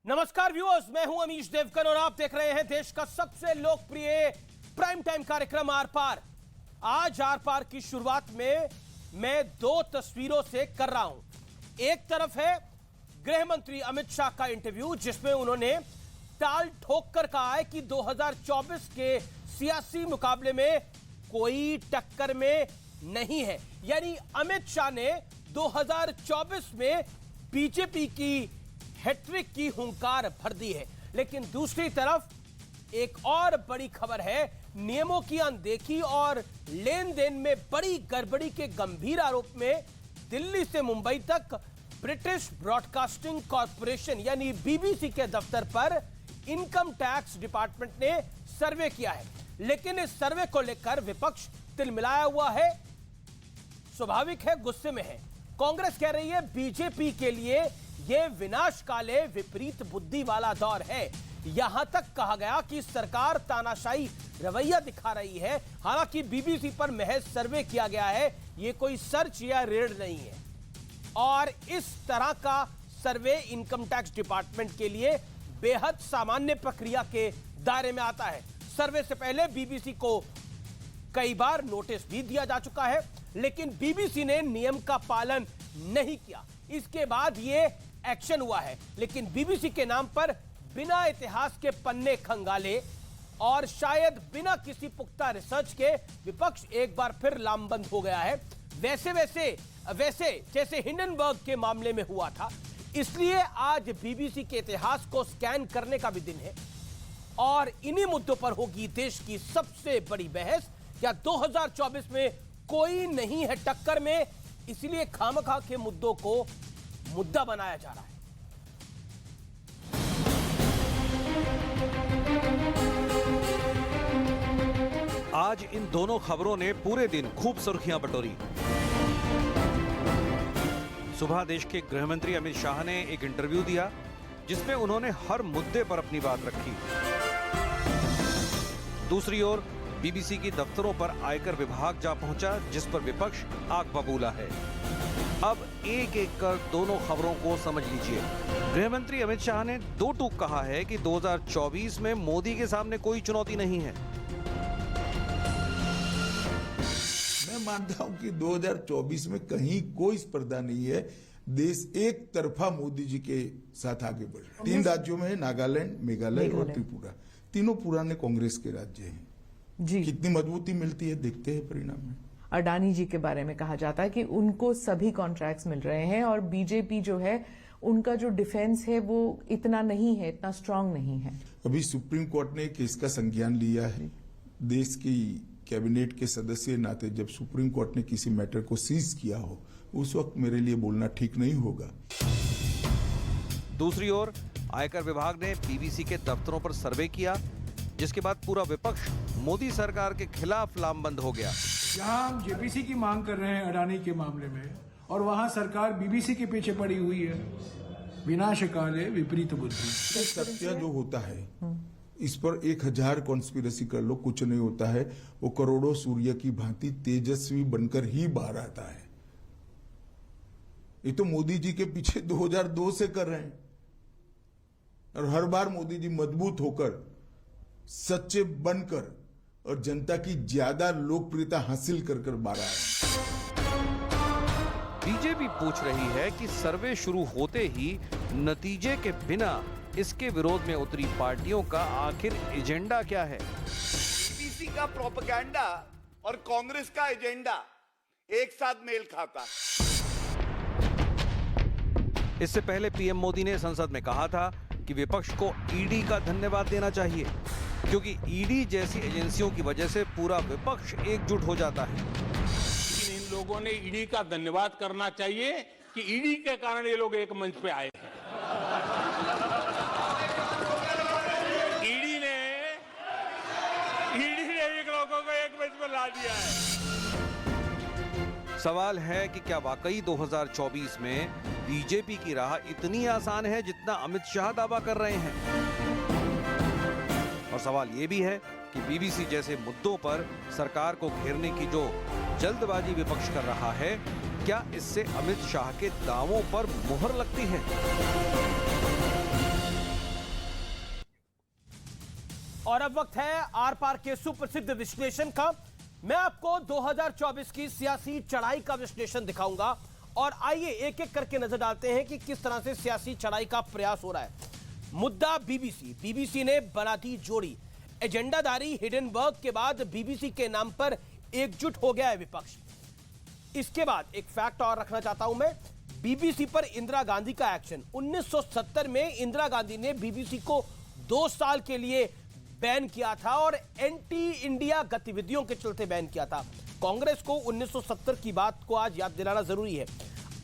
नमस्कार व्यूअर्स, मैं हूं अमीश देवगन और आप देख रहे हैं देश का सबसे लोकप्रिय प्राइम टाइम कार्यक्रम आर पार। आज आर पार की शुरुआत में मैं दो तस्वीरों से कर रहा हूं। एक तरफ है गृह मंत्री अमित शाह का इंटरव्यू, जिसमें उन्होंने टाल ठोक कर कहा है कि 2024 के सियासी मुकाबले में कोई टक्कर में नहीं है। यानी अमित शाह ने 2024 में बीजेपी की हैट्रिक की हुंकार भर दी है। लेकिन दूसरी तरफ एक और बड़ी खबर है, नियमों की अनदेखी और लेन देन में बड़ी गड़बड़ी के गंभीर आरोप में दिल्ली से मुंबई तक ब्रिटिश ब्रॉडकास्टिंग कॉरपोरेशन यानी बीबीसी के दफ्तर पर इनकम टैक्स डिपार्टमेंट ने सर्वे किया है। लेकिन इस सर्वे को लेकर विपक्ष तिलमिलाया हुआ है, स्वाभाविक है, गुस्से में है। कांग्रेस कह रही है बीजेपी के लिए यह विनाशकाले विपरीत बुद्धि वाला दौर है। यहां तक कहा गया कि सरकार तानाशाही रवैया दिखा रही है। हालांकि बीबीसी पर महज सर्वे किया गया है, यह कोई सर्च या रेड नहीं है। और इस तरह का सर्वे इनकम टैक्स डिपार्टमेंट के लिए बेहद सामान्य प्रक्रिया के दायरे में आता है। सर्वे से पहले बीबीसी को कई बार नोटिस भी दिया जा चुका है, लेकिन बीबीसी ने नियम का पालन नहीं किया। इसके बाद यह एक्शन हुआ है। लेकिन बीबीसी के नाम पर बिना इतिहास के पन्ने खंगाले और शायद बिना किसी पुख्ता रिसर्च के विपक्ष एक बार फिर लामबंद हो गया है। वैसे जैसे हिंडनबर्ग के मामले में हुआ था। इसलिए आज बीबीसी के इतिहास को स्कैन करने का भी दिन है और इन्हीं मुद्दों पर होगी देश की सबसे बड़ी बहस। क्या 2024 में कोई नहीं है टक्कर में, इसलिए खामखा के मुद्दों को मुद्दा बनाया जा रहा है। आज इन दोनों खबरों ने पूरे दिन खूब सुर्खियां बटोरी। सुबह देश के गृह मंत्री अमित शाह ने एक इंटरव्यू दिया, जिसमें उन्होंने हर मुद्दे पर अपनी बात रखी। दूसरी ओर बीबीसी की दफ्तरों पर आयकर विभाग जा पहुंचा, जिस पर विपक्ष आग बबूला है। अब एक एक कर दोनों खबरों को समझ लीजिए। गृह मंत्री अमित शाह ने दो टूक कहा है कि 2024 में मोदी के सामने कोई चुनौती नहीं है। मैं मानता हूं कि 2024 में कहीं कोई स्पर्धा नहीं है। देश एक तरफा मोदी जी के साथ आगे बढ़ रहा है। 3 राज्यों में है, नागालैंड, मेघालय और त्रिपुरा। तीनों पुराने कांग्रेस के राज्य हैं जी। कितनी मजबूती मिलती है देखते हैं परिणाम में। अडानी जी के बारे में कहा जाता है कि उनको सभी कॉन्ट्रैक्ट्स मिल रहे हैं और बीजेपी जो है उनका जो डिफेंस है वो इतना नहीं है, इतना स्ट्रांग नहीं है। अभी सुप्रीम कोर्ट ने केस का संज्ञान लिया है। देश की कैबिनेट के सदस्य नाते जब सुप्रीम कोर्ट ने किसी मैटर को सीज किया हो, उस वक्त मेरे लिए बोलना ठीक नहीं होगा। दूसरी ओर आयकर विभाग ने बीबीसी के दफ्तरों पर सर्वे किया, जिसके बाद पूरा विपक्ष मोदी सरकार के खिलाफ लामबंद हो गया। यहाँ हम जेपीसी की मांग कर रहे हैं अडानी के मामले में, और वहाँ सरकार बीबीसी के पीछे पड़ी हुई है। विनाशकाले विपरीत बुद्धि। सत्य जो होता है इस पर 1000 कॉन्स्पिरेसी कर लो, कुछ नहीं होता है। वो करोड़ों सूर्य की भांति तेजस्वी बनकर ही बाहर आता है। ये तो मोदी जी के पीछे 2002 से कर रहे हैं और हर बार मोदी जी मजबूत होकर, सच्चे बनकर और जनता की ज्यादा लोकप्रियता हासिल कर बाहर आए। बीजेपी पूछ रही है कि सर्वे शुरू होते ही नतीजे के बिना इसके विरोध में उतरी पार्टियों का आखिर एजेंडा क्या है। बीबीसी का प्रोपेगेंडा और कांग्रेस का एजेंडा एक साथ मेल खाता। इससे पहले पीएम मोदी ने संसद में कहा था कि विपक्ष को ईडी का धन्यवाद देना चाहिए, क्योंकि ईडी जैसी एजेंसियों की वजह से पूरा विपक्ष एकजुट हो जाता है। लेकिन इन लोगों ने ईडी का धन्यवाद करना चाहिए कि ईडी के कारण ये लोग एक मंच पे आए हैं। ईडी ने एक लोगों को एक मंच पे ला दिया है। सवाल है कि क्या वाकई 2024 में बीजेपी की राह इतनी आसान है जितना अमित शाह दावा कर रहे हैं। और सवाल यह भी है कि बीबीसी जैसे मुद्दों पर सरकार को घेरने की जो जल्दबाजी विपक्ष कर रहा है, क्या इससे अमित शाह के दावों पर मुहर लगती है? और अब वक्त है आर पार के सुप्रसिद्ध विश्लेषण का। मैं आपको 2024 की सियासी चढ़ाई का विश्लेषण दिखाऊंगा और आइए एक एक करके नजर डालते हैं कि किस तरह से सियासी चढ़ाई का प्रयास हो रहा है। मुद्दा बीबीसी ने बना दी जोड़ी। एजेंडाधारी हिडेनबर्ग के बाद बीबीसी के नाम पर एकजुट हो गया है विपक्ष। इसके बाद एक फैक्ट और रखना चाहता हूं मैं, बीबीसी पर इंदिरा गांधी का एक्शन। 1970 में इंदिरा गांधी ने बीबीसी को 2 साल के लिए बैन किया था और एंटी इंडिया गतिविधियों के चलते बैन किया था। कांग्रेस को 1970 की बात को आज याद दिलाना जरूरी है।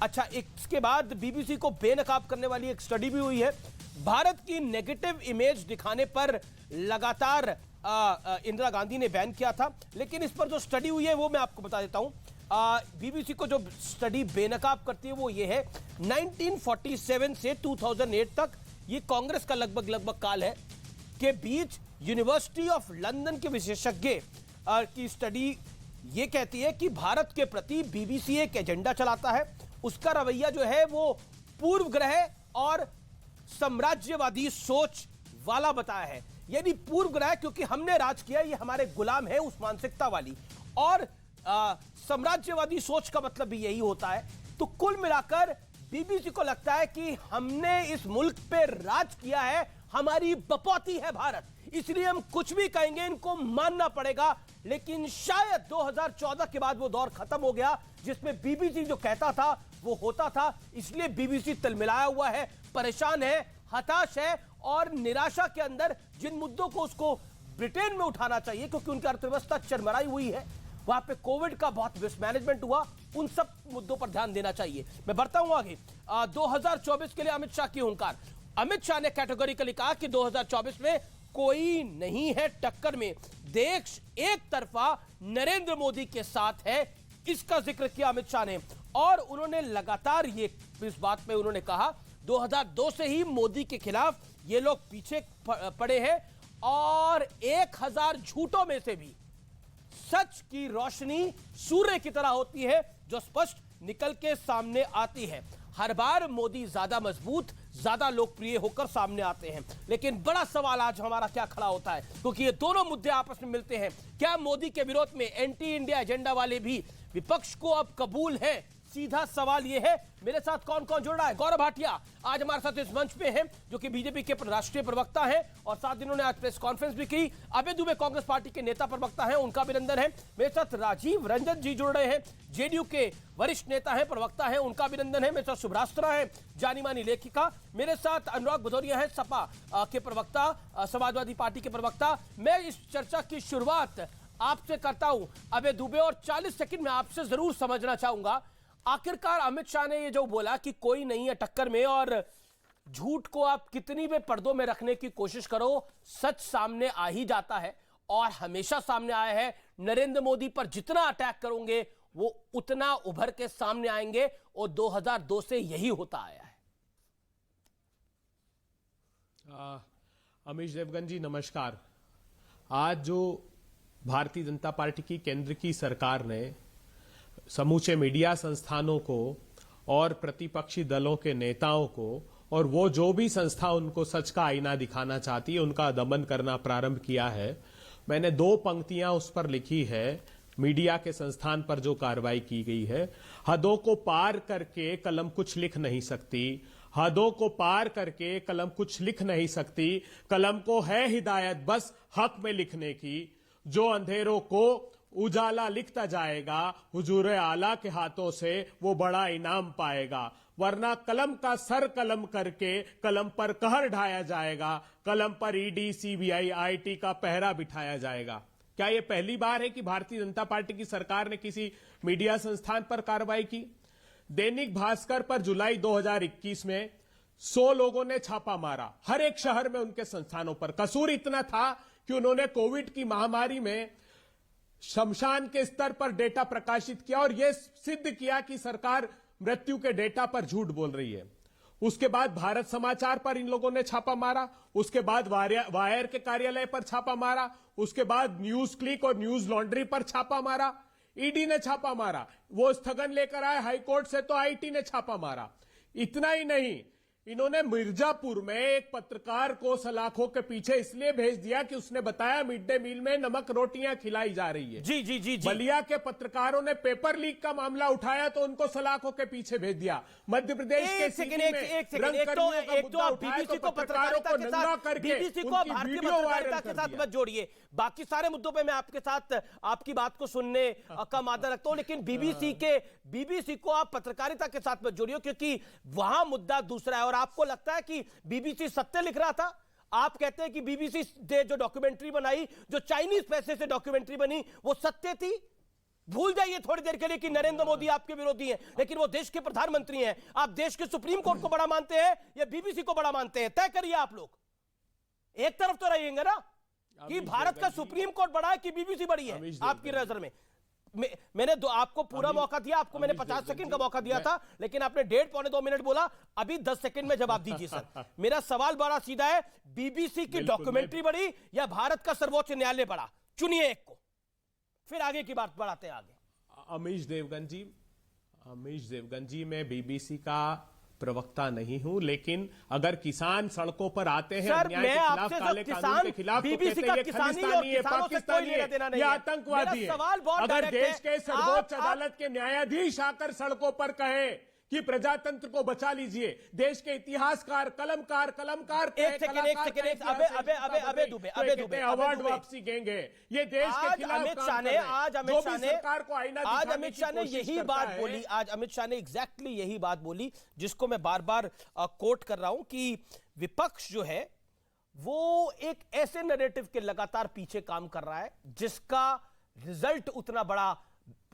अच्छा, इसके बाद बीबीसी को बेनकाब करने वाली एक स्टडी भी हुई है। भारत की नेगेटिव इमेज दिखाने पर लगातार इंदिरा गांधी ने बैन किया था, लेकिन इस पर जो स्टडी हुई है वो मैं आपको बता देता हूं। बीबीसी को जो स्टडी बेनकाब करती है वो ये है, 1947 से 2008 तक, ये कांग्रेस का लगभग काल है, के बीच यूनिवर्सिटी ऑफ लंदन के विशेषज्ञ की स्टडी ये कहती है कि भारत के प्रति बीबीसी एक एजेंडा चलाता है। उसका रवैया जो है वो पूर्व ग्रह और साम्राज्यवादी सोच वाला बताया है। यानी पूर्व ग्रह क्योंकि हमने राज किया, ये हमारे गुलाम है उस मानसिकता वाली, और साम्राज्यवादी सोच का मतलब भी यही होता है। तो कुल मिलाकर बीबीसी को लगता है कि हमने इस मुल्क पे राज किया है, हमारी बपौती है भारत, इसलिए हम कुछ भी कहेंगे इनको मानना पड़ेगा। लेकिन शायद 2014 के बाद वो दौर खत्म हो गया जिसमें बीबीसी जो कहता था वो होता था, इसलिए बीबीसी तिलमिलाया हुआ है, परेशान है, हताश है और निराशा के अंदर जिन मुद्दों को उसको ब्रिटेन में उठाना चाहिए क्योंकि उनकी अर्थव्यवस्था चरमराई हुई है, वहां पे कोविड का बहुत मिसमैनेजमेंट हुआ, उन सब मुद्दों पर ध्यान देना चाहिए। मैं बढ़ता हूं आगे। 2024 के लिए अमित शाह की हुंकार। अमित शाह ने कैटेगोरिकली कहा कि 2024 में कोई नहीं है टक्कर में, देश एक तरफा नरेंद्र मोदी के साथ है, इसका जिक्र किया अमित शाह ने। और उन्होंने लगातार ये इस बात में उन्होंने कहा 2002 से ही मोदी के खिलाफ ये लोग पीछे पड़े हैं और 1000 झूठों में से भी सच की रोशनी सूर्य की तरह होती है जो स्पष्ट निकल के सामने आती है। हर बार मोदी ज्यादा मजबूत, ज्यादा लोकप्रिय होकर सामने आते हैं, लेकिन बड़ा सवाल आज हमारा क्या खड़ा होता है, क्योंकि ये दोनों मुद्दे आपस में मिलते हैं। क्या मोदी के विरोध में एंटी इंडिया एजेंडा वाले भी विपक्ष को अब कबूल है? सीधा सवाल यह है। मेरे साथ कौन कौन जुड़ रहा है? गौरव भाटिया आज हमारे साथ इस मंच पे हैं, जो कि बीजेपी के राष्ट्रीय प्रवक्ता हैं और साथ इन्होंने आज प्रेस कॉन्फ्रेंस भी की। अभय दुबे कांग्रेस पार्टी के नेता प्रवक्ता हैं, उनका अभिनंदन है। मेरे साथ राजीव रंजन जी जुड़ रहे हैं, जेडीयू के वरिष्ठ नेता हैं, प्रवक्ता हैं, उनका अभिनंदन है। मेरे साथ शुभ्रास्त्रा है, जानी मानी लेखिका। मेरे साथ अनुराग भदौरिया है, सपा के प्रवक्ता, समाजवादी पार्टी के प्रवक्ता। मैं इस चर्चा की शुरुआत आपसे करता हूं अभय दुबे, और 40 सेकंड में आपसे जरूर समझना चाहूंगा, आखिरकार अमित शाह ने ये जो बोला कि कोई नहीं है टक्कर में, और झूठ को आप कितनी भी पर्दों में रखने की कोशिश करो, सच सामने आ ही जाता है और हमेशा सामने आया है। नरेंद्र मोदी पर जितना अटैक करोगे वो उतना उभर के सामने आएंगे और 2002 से यही होता आया है। अमीश देवगन जी नमस्कार। आज जो भारतीय जनता पार्टी की केंद्र की सरकार ने समूचे मीडिया संस्थानों को और प्रतिपक्षी दलों के नेताओं को और वो जो भी संस्था उनको सच का आईना दिखाना चाहती है उनका दमन करना प्रारंभ किया है। मैंने 2 पंक्तियां उस पर लिखी है। मीडिया के संस्थान पर जो कार्रवाई की गई है, हदों को पार करके कलम कुछ लिख नहीं सकती, हदों को पार करके कलम कुछ लिख नहीं सकती, कलम को है हिदायत बस हक में लिखने की, जो अंधेरों को उजाला लिखता जाएगा, हुजूर आला के हाथों से वो बड़ा इनाम पाएगा, वरना कलम का सर कलम करके कलम पर कहर ढाया जाएगा, कलम पर ईडी, सीबीआई, आईटी का पहरा बिठाया जाएगा। क्या यह पहली बार है कि भारतीय जनता पार्टी की सरकार ने किसी मीडिया संस्थान पर कार्रवाई की? दैनिक भास्कर पर जुलाई 2021 में 100 लोगों ने छापा मारा, हर एक शहर में उनके संस्थानों पर। कसूर इतना था कि उन्होंने कोविड की महामारी में शमशान के स्तर पर डेटा प्रकाशित किया और यह सिद्ध किया कि सरकार मृत्यु के डेटा पर झूठ बोल रही है। उसके बाद भारत समाचार पर इन लोगों ने छापा मारा, उसके बाद वायर के कार्यालय पर छापा मारा, उसके बाद न्यूज क्लिक और न्यूज लॉन्ड्री पर छापा मारा, ईडी ने छापा मारा, वो स्थगन लेकर आए हाईकोर्ट से तो आईटी ने छापा मारा। इतना ही नहीं, इन्होंने मिर्जापुर में एक पत्रकार को सलाखों के पीछे इसलिए भेज दिया कि उसने बताया मिड डे मील में नमक रोटियां खिलाई जा रही है। जी जी जी जी। बलिया के पत्रकारों ने पेपर लीक का मामला उठाया तो उनको सलाखों के पीछे भेज दिया। मध्य प्रदेश के सीधी में एक तो आप बीबीसी को पत्रकारिता के साथ, बीबीसी को भारतीय पत्रकारिता के साथ मत जोड़िए। बाकी सारे मुद्दों पे मैं आपके साथ आपकी बात को सुनने का मादा रखता हूं, लेकिन बीबीसी को आप पत्रकारिता के साथ मत जोड़िए, क्योंकि वहां मुद्दा दूसरा है। और आपको लगता है कि बीबीसी सत्य लिख रहा था? आप कहते हैं कि बीबीसी ने जो डॉक्यूमेंट्री बनाई, जो चाइनीज पैसे से डॉक्यूमेंट्री बनी, वो सत्य थी? भूल जाइए थोड़ी देर के लिए कि नरेंद्र मोदी आपके विरोधी हैं, लेकिन वो देश के प्रधानमंत्री हैं। आप देश के सुप्रीम कोर्ट को बड़ा मानते हैं या बीबीसी को बड़ा मानते हैं? तय करिए आप लोग। एक तरफ तो रहिएगा ना कि भारत का सुप्रीम कोर्ट बड़ा है कि बीबीसी बड़ी है आपकी नजर में। मैंने आपको पूरा मौका दिया, आपको मैंने 50 सेकंड का मौका दिया था, लेकिन आपने 1.5 पौने 2 मिनट बोला। अभी 10 सेकंड में जवाब दीजिए सर। मेरा सवाल बड़ा सीधा है, बीबीसी की डॉक्यूमेंट्री बड़ी या भारत का सर्वोच्च न्यायालय बड़ा? चुनिए एक को, फिर आगे की बात बढ़ाते हैं आगे। अमीश देवगन जी, मैं बीबीसी का प्रवक्ता नहीं हूं, लेकिन अगर किसान सड़कों पर आते हैं अन्याय के खिलाफ, काले कानून के खिलाफ, तो कहते हैं ये खालिस्तानी है, पाकिस्तानी है, ये आतंकवादी है। अगर देश के सर्वोच्च अदालत के न्यायाधीश आकर सड़कों पर कहे कि प्रजातंत्र को बचा लीजिए, देश के इतिहासकार, कलमकार अवार्ड वापसी देंगे, ये देश के खिलाफ आज अमित शाह ने यही बात बोली। आज अमित शाह ने एग्जैक्टली यही बात बोली, जिसको मैं बार बार कोट कर रहा हूं कि विपक्ष जो है वो एक ऐसे नैरेटिव के लगातार पीछे काम कर रहा है जिसका रिजल्ट उतना बड़ा,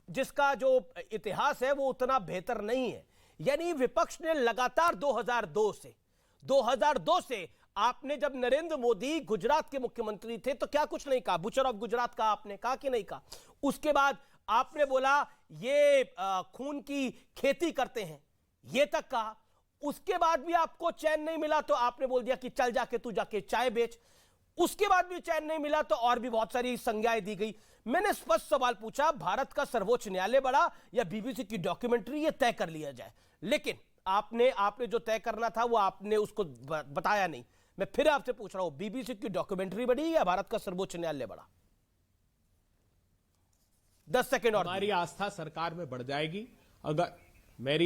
जिसका जो इतिहास है वो उतना बेहतर नहीं है। यानी विपक्ष ने लगातार 2002 से आपने, जब नरेंद्र मोदी गुजरात के मुख्यमंत्री थे तो क्या कुछ नहीं कहा? बुचर ऑफ गुजरात का आपने कहा कि नहीं कहा? उसके बाद आपने बोला ये खून की खेती करते हैं, ये तक कहा। उसके बाद भी आपको चैन नहीं मिला तो आपने बोल दिया कि चल जाके तू जाके चाय बेच। उसके बाद भी चैन नहीं मिला तो और भी बहुत सारी संज्ञाएं दी गई। मैंने स्पष्ट सवाल पूछा, भारत का सर्वोच्च न्यायालय बड़ा या बीबीसी की डॉक्यूमेंट्री? ये तय कर लिया जाए। लेकिन आपने जो तय करना था वो आपने उसको बताया नहीं। मैं फिर आपसे पूछ रहा हूं, बीबीसी की डॉक्यूमेंट्री बड़ी या भारत का सर्वोच्च न्यायालय बड़ा? 10 सेकंड और। हमारी आस्था सरकार में बढ़ जाएगी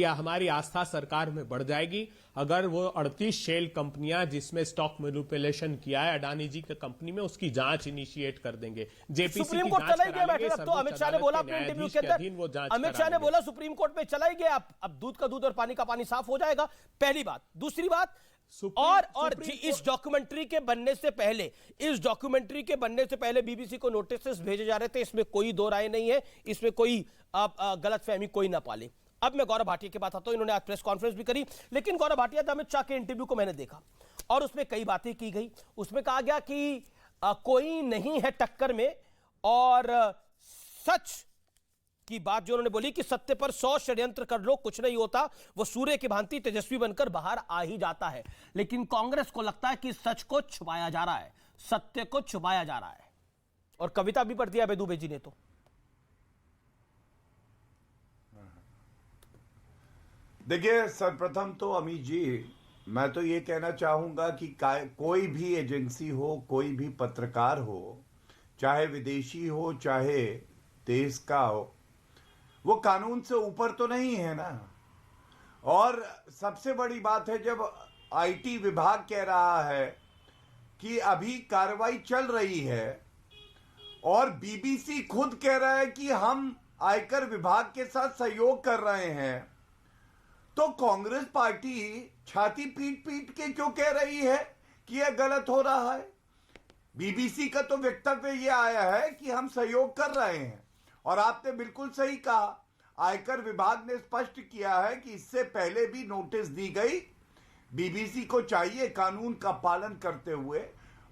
हमारी आस्था सरकार में बढ़ जाएगी अगर वो 38 शेल कंपनियां जिसमें स्टॉक मैनिपुलेशन किया है अडानी जी की कंपनी में, उसकी जांच इनिशिएट कर देंगे। जेपीसी सुप्रीम कोर्ट चला ही गया। तो अमित शाह ने बोला अपने इंटरव्यू के अंदर, अमित शाह ने बोला सुप्रीम कोर्ट में चला ही गया, अब दूध का दूध और पानी का पानी साफ हो जाएगा। पहली बात। दूसरी बात, और इस डॉक्यूमेंट्री के बनने से पहले बीबीसी को नोटिस भेजे जा रहे थे, इसमें कोई दो राय नहीं है, इसमें कोई गलतफहमी कोई ना पाले। अब मैं गौरव भाटिया के पास आता हूं। इन्होंने आज प्रेस कॉन्फ्रेंस भी करी, लेकिन गौरव भाटिया अमित शाह के इंटरव्यू को मैंने देखा और उसमें कई बातें की गई। उसमें कहा गया कि कोई नहीं है टक्कर में, और सच की बात जो उन्होंने बोली कि सत्य पर 100 षड्यंत्र कर लो कुछ नहीं होता, वो सूर्य की भांति तेजस्वी बनकर बाहर आ ही जाता है। लेकिन कांग्रेस को लगता है कि सच को छुपाया जा रहा है, सत्य को छुपाया जा रहा है। और कविता भी पढ़ दिया दुबे जी ने। तो देखिए, सर्वप्रथम तो अमित जी, मैं तो ये कहना चाहूंगा कि कोई भी एजेंसी हो, कोई भी पत्रकार हो, चाहे विदेशी हो चाहे देश का हो, वो कानून से ऊपर तो नहीं है ना। और सबसे बड़ी बात है, जब आईटी विभाग कह रहा है कि अभी कार्रवाई चल रही है और बीबीसी खुद कह रहा है कि हम आयकर विभाग के साथ सहयोग कर रहे हैं, तो कांग्रेस पार्टी छाती पीट पीट के क्यों कह रही है कि यह गलत हो रहा है? बीबीसी का तो वक्तव्य यह आया है कि हम सहयोग कर रहे हैं। और आपने बिल्कुल सही कहा, आयकर विभाग ने स्पष्ट किया है कि इससे पहले भी नोटिस दी गई। बीबीसी को चाहिए कानून का पालन करते हुए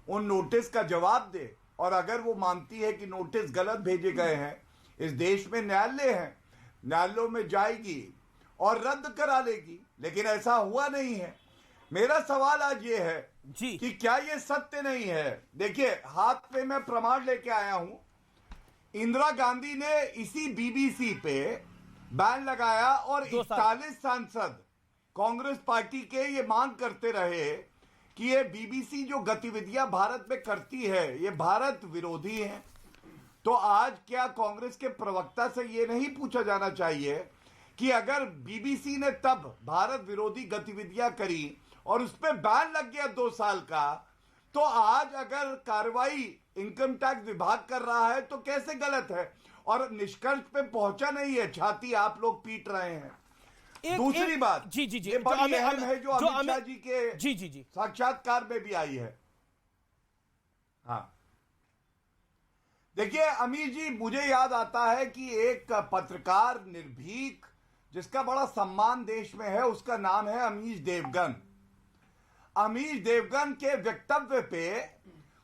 उन नोटिस का जवाब दे, और अगर वो मानती है कि नोटिस गलत भेजे गए हैं, इस देश में न्यायालय है, न्यायालयों में जाएगी और रद्द करा लेगी। लेकिन ऐसा हुआ नहीं है। मेरा सवाल आज ये है जी कि क्या ये सत्य नहीं है? देखिए, हाथ पे मैं प्रमाण लेके आया हूं। इंदिरा गांधी ने इसी बीबीसी पे बैन लगाया और 41 कांग्रेस पार्टी के ये मांग करते रहे कि ये बीबीसी जो गतिविधियां भारत में करती है ये भारत विरोधी है, तो आज क्या कांग्रेस के प्रवक्ता से ये नहीं पूछा जाना चाहिए कि अगर बीबीसी ने तब भारत विरोधी गतिविधियां करी और उस पर बैन लग गया 2 साल का, तो आज अगर कार्रवाई इनकम टैक्स विभाग कर रहा है तो कैसे गलत है? और निष्कर्ष पे पहुंचा नहीं है, छाती आप लोग पीट रहे हैं। दूसरी बात, जी जी जी, ये बड़ी अहम है जो अमित शाह जी के जी जी जी साक्षात्कार में भी आई है। हाँ देखिए अमीर जी, मुझे याद आता है कि एक पत्रकार निर्भीक जिसका बड़ा सम्मान देश में है, उसका नाम है अमीश देवगन। अमीश देवगन के वक्तव्य पे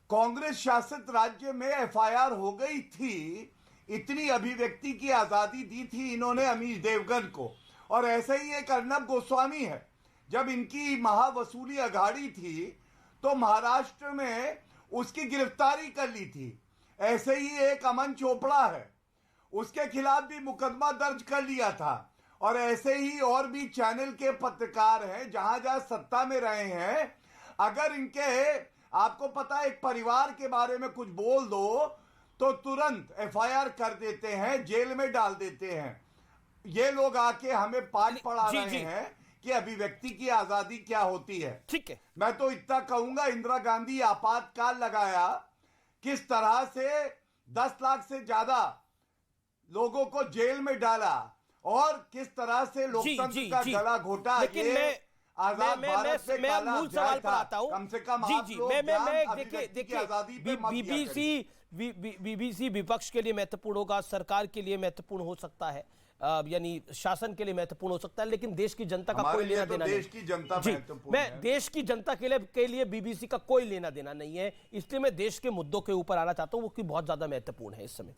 कांग्रेस शासित राज्य में एफआईआर हो गई थी। इतनी अभिव्यक्ति की आजादी दी थी इन्होंने अमीश देवगन को। और ऐसे ही एक अर्नब गोस्वामी है, जब इनकी महावसूली अघाड़ी थी तो महाराष्ट्र में उसकी गिरफ्तारी कर ली थी। ऐसे ही एक अमन चोपड़ा है, उसके खिलाफ भी मुकदमा दर्ज कर लिया था। और ऐसे ही और भी चैनल के पत्रकार हैं जहां जहां सत्ता में रहे हैं, अगर इनके आपको पता है एक परिवार के बारे में कुछ बोल दो तो तुरंत एफआईआर कर देते हैं, जेल में डाल देते हैं। ये लोग आके हमें पाठ पढ़ा रहे हैं कि अभिव्यक्ति की आजादी क्या होती है। ठीक है, मैं तो इतना कहूंगा, इंदिरा गांधी आपातकाल लगाया, किस तरह से 10 लाख से ज्यादा लोगों को जेल में डाला और किस तरह से लोकतंत्र का गला घोटा। लेकिन मैं मूल सवाल पर आता हूं। कम से कम देखिए बीबीसी विपक्ष के लिए महत्वपूर्ण होगा, सरकार के लिए महत्वपूर्ण हो सकता है, यानी शासन के लिए महत्वपूर्ण हो सकता है, लेकिन देश की जनता का कोई लेना देना नहीं। देश की जनता महत्वपूर्ण है। देश की जनता के लिए बीबीसी का कोई लेना देना नहीं है, इसलिए मैं देश के मुद्दों के ऊपर आना चाहता हूं, वो बहुत ज्यादा महत्वपूर्ण है इस समय।